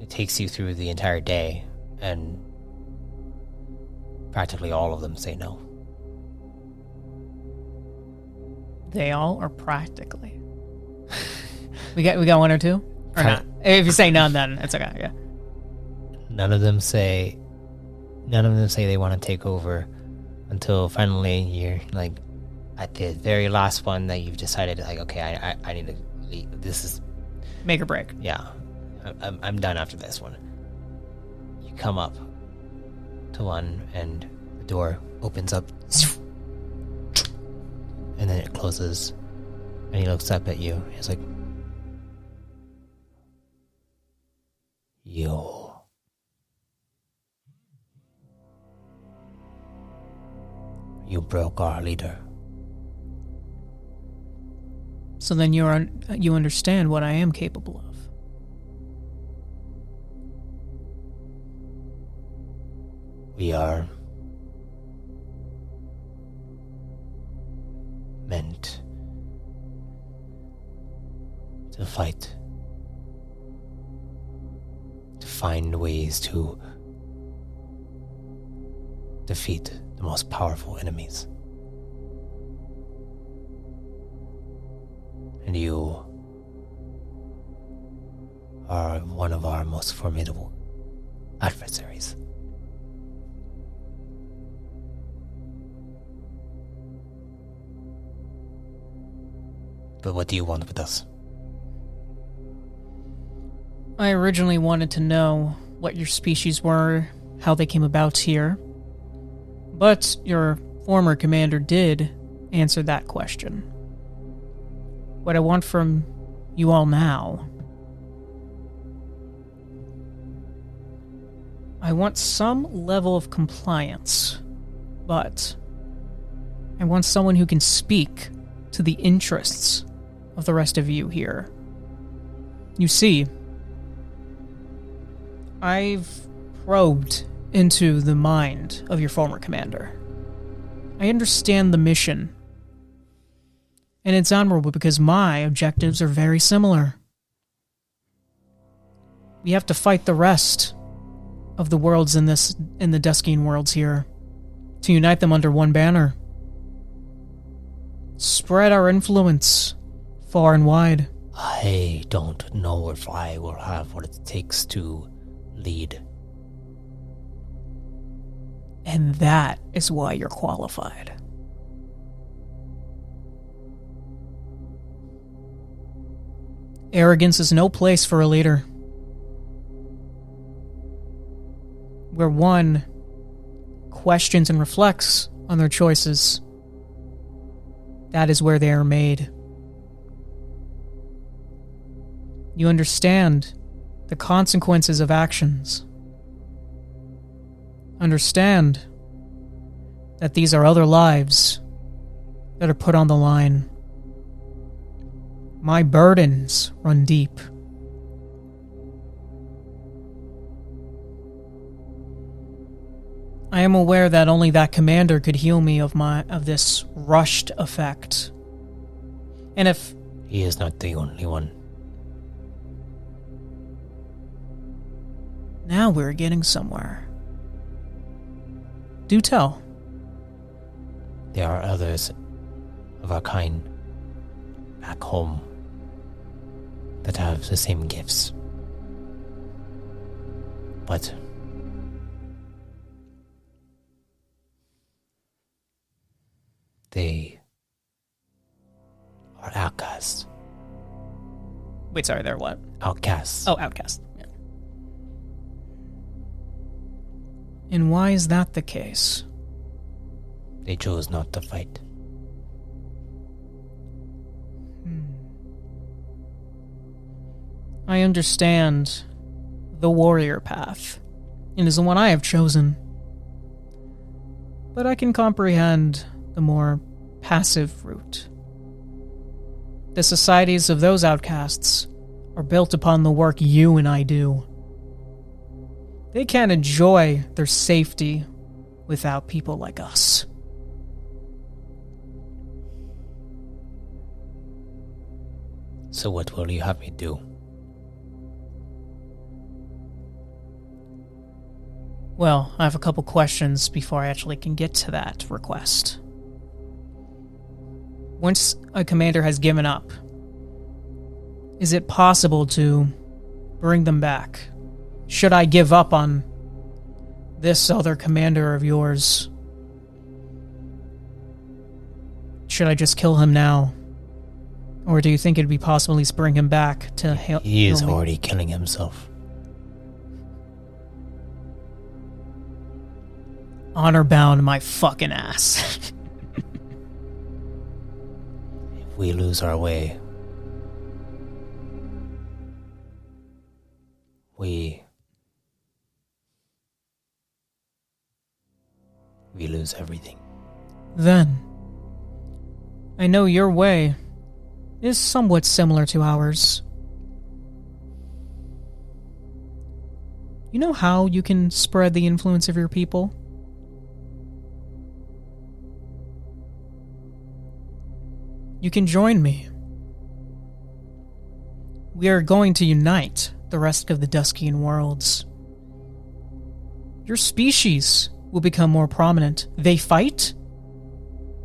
[SPEAKER 1] it takes you through the entire day, and practically all of them say no.
[SPEAKER 2] They all, or practically? we got one or two? Or not? If you say none, then it's okay, yeah.
[SPEAKER 1] None of them say they want to take over until finally you're like at the very last one that you've decided like, okay, I need to leave. This is
[SPEAKER 2] make or break.
[SPEAKER 1] Yeah, I'm done after this one. You come up to one and the door opens up and then it closes and he looks up at you. He's like, You broke our leader.
[SPEAKER 2] So then you understand what I am capable of.
[SPEAKER 1] We are meant to fight, to find ways to defeat the most powerful enemies. And you are one of our most formidable adversaries. But what do you want with us?
[SPEAKER 2] I originally wanted to know what your species were, how they came about here. But your former commander did answer that question. What I want from you all now I want some level of compliance, but I want someone who can speak to the interests of the rest of you here. You see, I've probed into the mind of your former commander. I understand the mission, and it's admirable because my objectives are very similar. We have to fight the rest of the worlds in the Duskian worlds here, to unite them under one banner. Spread our influence far and wide.
[SPEAKER 1] I don't know if I will have what it takes to lead.
[SPEAKER 2] And that is why you're qualified. Arrogance is no place for a leader. Where one questions and reflects on their choices, that is where they are made. You understand the consequences of actions. Understand that these are other lives that are put on the line. My burdens run deep. I am aware that only that commander could heal me of this rushed effect. And if
[SPEAKER 1] he is not the only one.
[SPEAKER 2] Now we're getting somewhere. Do tell.
[SPEAKER 1] There are others of our kind back home that have the same gifts. But they are outcasts.
[SPEAKER 2] Wait, sorry, they're what?
[SPEAKER 1] Outcasts.
[SPEAKER 2] Oh, outcasts. Yeah. And why is that the case?
[SPEAKER 1] They chose not to fight.
[SPEAKER 2] I understand the warrior path. It is the one I have chosen. But I can comprehend the more passive route. The societies of those outcasts are built upon the work you and I do. They can't enjoy their safety without people like us.
[SPEAKER 1] So what will you have me do?
[SPEAKER 2] Well, I have a couple questions before I actually can get to that request. Once a commander has given up, is it possible to bring them back? Should I give up on this other commander of yours? Should I just kill him now? Or do you think it'd be possible to at least bring him back to heal?
[SPEAKER 1] He is already killing himself.
[SPEAKER 2] Honor bound my fucking ass.
[SPEAKER 1] If we lose our way, we lose everything.
[SPEAKER 2] Then, I know your way is somewhat similar to ours. You know how you can spread the influence of your people? You can join me. We are going to unite the rest of the Duskian worlds. Your species will become more prominent. They fight.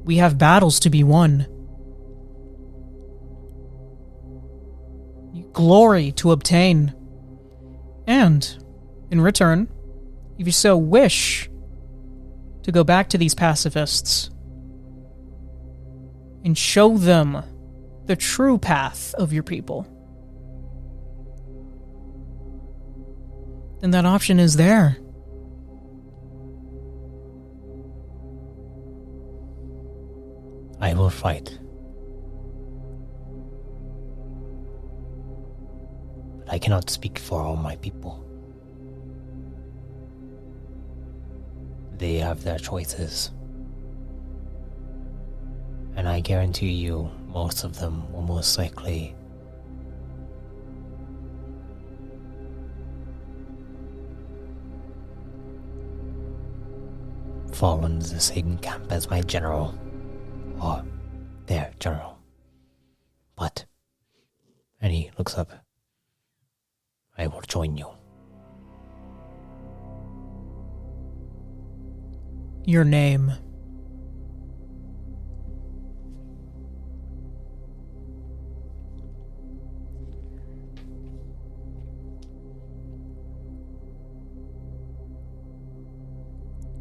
[SPEAKER 2] We have battles to be won. Glory to obtain. And, in return, if you so wish to go back to these pacifists and show them the true path of your people, then that option is there.
[SPEAKER 1] I will fight. But I cannot speak for all my people. they have their choices. And I guarantee you, most of them will most likely fall under the same camp as my general, or their general. But, and he looks up, I will join you.
[SPEAKER 2] Your name.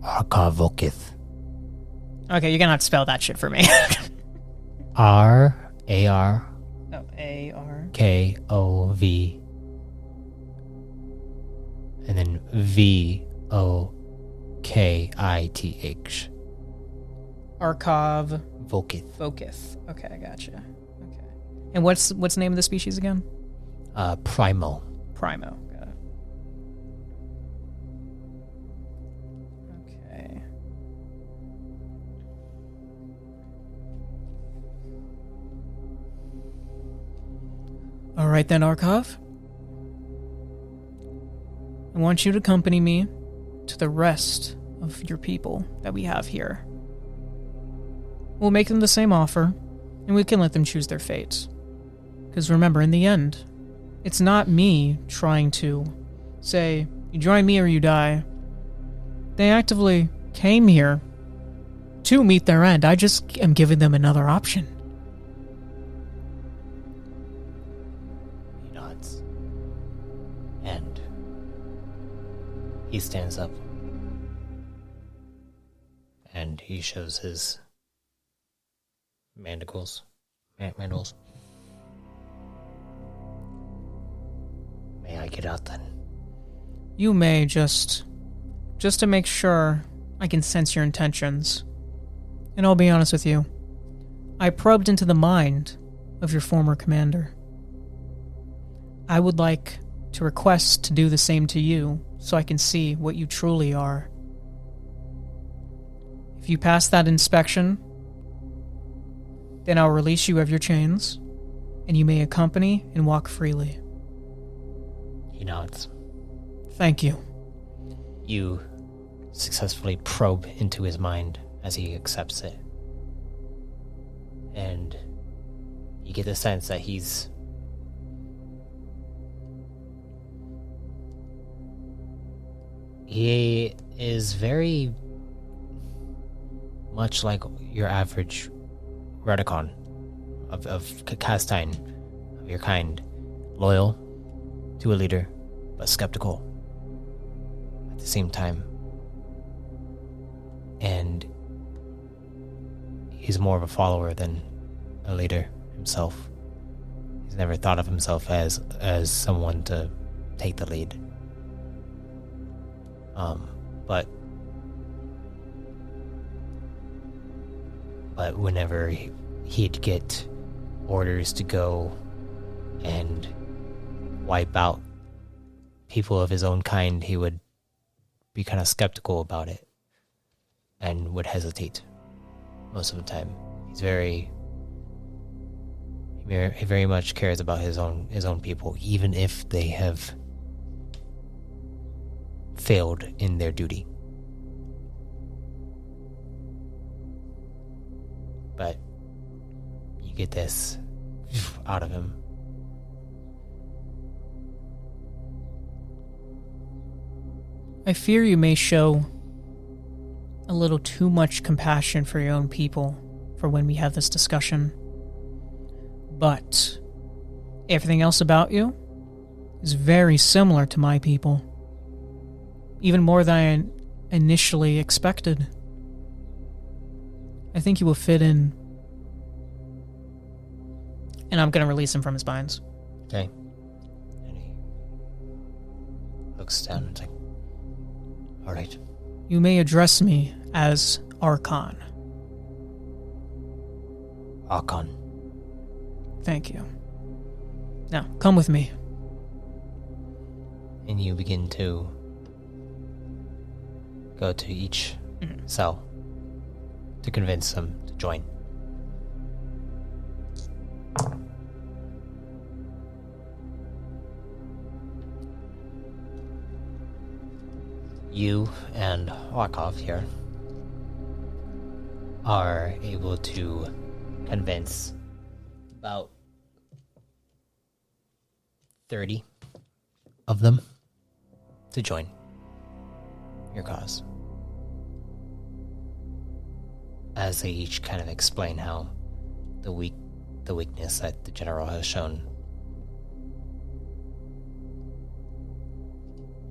[SPEAKER 1] Arkavokith.
[SPEAKER 2] Okay, you're gonna have to spell that shit for me.
[SPEAKER 1] R-A-R
[SPEAKER 2] Oh, A-R.
[SPEAKER 1] K-O-V and then V-O-K-I-T-H.
[SPEAKER 2] Arkav
[SPEAKER 1] Vokith.
[SPEAKER 2] Vokith. Okay, I gotcha. Okay. And what's the name of the species again?
[SPEAKER 1] Primo.
[SPEAKER 2] Primo. Got it. Okay. All right then, Arkav. I want you to accompany me to the rest of your people that we have here. We'll make them the same offer, and we can let them choose their fates. Because remember, in the end, it's not me trying to say, you join me or you die. They actively came here to meet their end. I just am giving them another option.
[SPEAKER 1] He nods. And he stands up. And he shows his mandibles. Mandals. May I get out then?
[SPEAKER 2] You may just to make sure I can sense your intentions. And I'll be honest with you. I probed into the mind of your former commander. I would like to request to do the same to you so I can see what you truly are. If you pass that inspection, then I'll release you of your chains, and you may accompany and walk freely.
[SPEAKER 1] He nods.
[SPEAKER 2] Thank you.
[SPEAKER 1] You successfully probe into his mind as he accepts it. And you get the sense that he is very much like your average Redicon of Castine, of your kind. Loyal to a leader, but skeptical at the same time. And he's more of a follower than a leader himself. He's never thought of himself as someone to take the lead. But whenever he'd get orders to go and wipe out people of his own kind, he would be kind of skeptical about it and would hesitate most of the time. He very much cares about his own people, even if they have failed in their duty. But you get this out of him.
[SPEAKER 2] I fear you may show a little too much compassion for your own people for when we have this discussion. But everything else about you is very similar to my people. Even more than I initially expected. I think you will fit in. And I'm going to release him from his binds.
[SPEAKER 1] Okay. And he looks down and is like, all right.
[SPEAKER 2] You may address me as Archon.
[SPEAKER 1] Archon.
[SPEAKER 2] Thank you. Now, come with me.
[SPEAKER 1] And you begin to go to each So, to convince them to join. You and Wakov here are able to convince about 30 of them to join your cause. As they each kind of explain how the weakness that the general has shown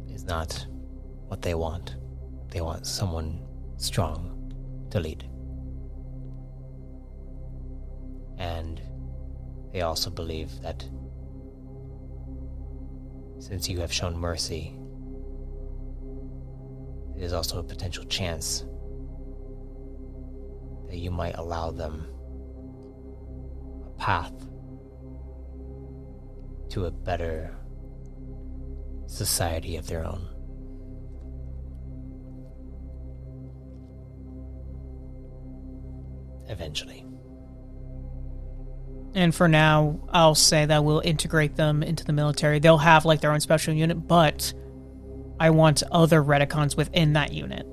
[SPEAKER 1] is not what they want. They want someone strong to lead. And they also believe that since you have shown mercy, there's also a potential chance that you might allow them a path to a better society of their own. Eventually.
[SPEAKER 2] And for now, I'll say that we'll integrate them into the military. They'll have like their own special unit, but I want other Redicons within that unit.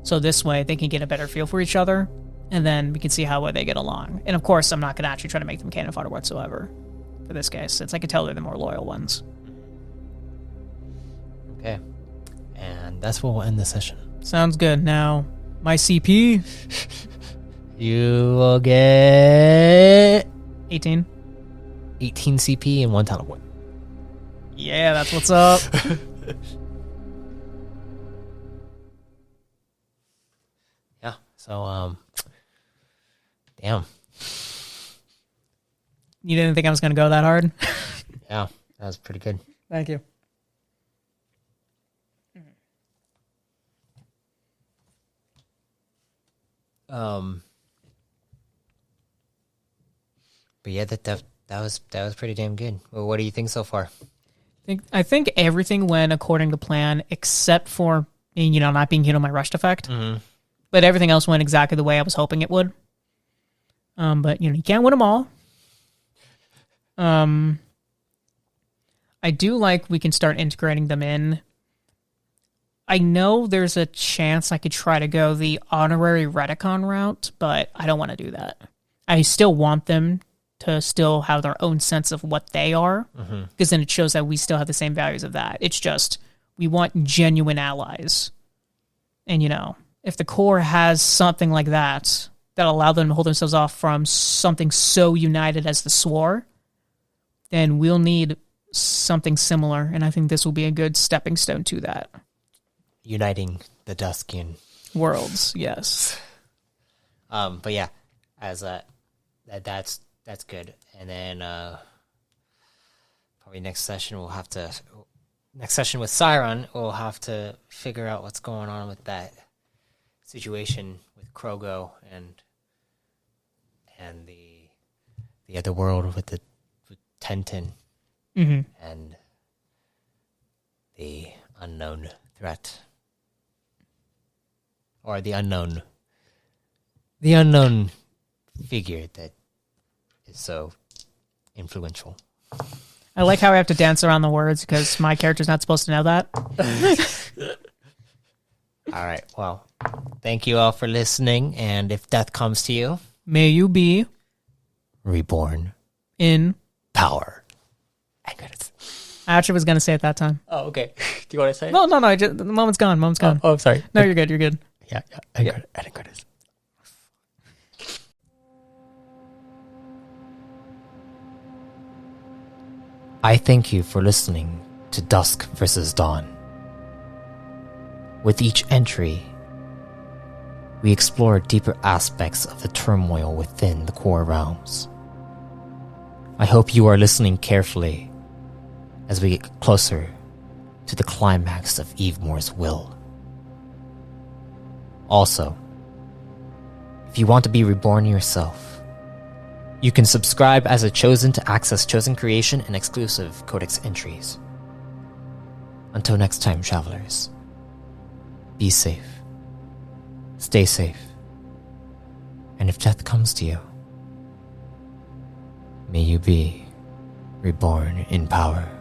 [SPEAKER 2] So this way they can get a better feel for each other, and then we can see how well they get along. And of course, I'm not going to actually try to make them cannon fodder whatsoever for this case, since I can tell they're the more loyal ones.
[SPEAKER 1] Okay. And that's where we'll end the session.
[SPEAKER 2] Sounds good. Now, my CP...
[SPEAKER 1] You will get
[SPEAKER 2] 18
[SPEAKER 1] CP and 1 talent point.
[SPEAKER 2] Yeah, that's what's up.
[SPEAKER 1] Yeah. So damn.
[SPEAKER 2] You didn't think I was going to go that hard?
[SPEAKER 1] Yeah, that was pretty good.
[SPEAKER 2] Thank you.
[SPEAKER 1] But yeah, that was pretty damn good. Well, what do you think so far?
[SPEAKER 2] I think everything went according to plan, except for not being hit on my rushed effect.
[SPEAKER 1] Mm-hmm.
[SPEAKER 2] But everything else went exactly the way I was hoping it would. But you can't win them all. I do like we can start integrating them in. I know there's a chance I could try to go the honorary Redicon route, but I don't want to do that. I still want them to still have their own sense of what they are, because then it shows that we still have the same values of that. It's just, we want genuine allies. And, if the core has something like that allow them to hold themselves off from something so united as the Swore, then we'll need something similar, and I think this will be a good stepping stone to that.
[SPEAKER 1] Uniting the Duskian
[SPEAKER 2] worlds, yes.
[SPEAKER 1] But yeah, as that's good. And then probably next session with Siron, we'll have to figure out what's going on with that situation with Krogo and the other world with Tentin and the unknown threat. Or the unknown figure that is so influential.
[SPEAKER 2] I like how I have to dance around the words because my character's not supposed to know that.
[SPEAKER 1] All right, well, thank you all for listening, and if death comes to you,
[SPEAKER 2] may you be
[SPEAKER 1] reborn
[SPEAKER 2] in
[SPEAKER 1] power. And credits.
[SPEAKER 2] I actually was going to say it that time.
[SPEAKER 1] Oh, okay. Do you want to say it?
[SPEAKER 2] No, the moment's gone.
[SPEAKER 1] Oh, I'm sorry.
[SPEAKER 2] No, you're good.
[SPEAKER 1] Yeah. And credits. I thank you for listening to Dusk vs. Dawn. With each entry, we explore deeper aspects of the turmoil within the core realms. I hope you are listening carefully as we get closer to the climax of Evemore's will. Also, if you want to be reborn yourself, you can subscribe as a Chosen to access Chosen creation and exclusive Codex entries. Until next time, travelers, be safe, Stay safe. And if death comes to you, may you be reborn in power.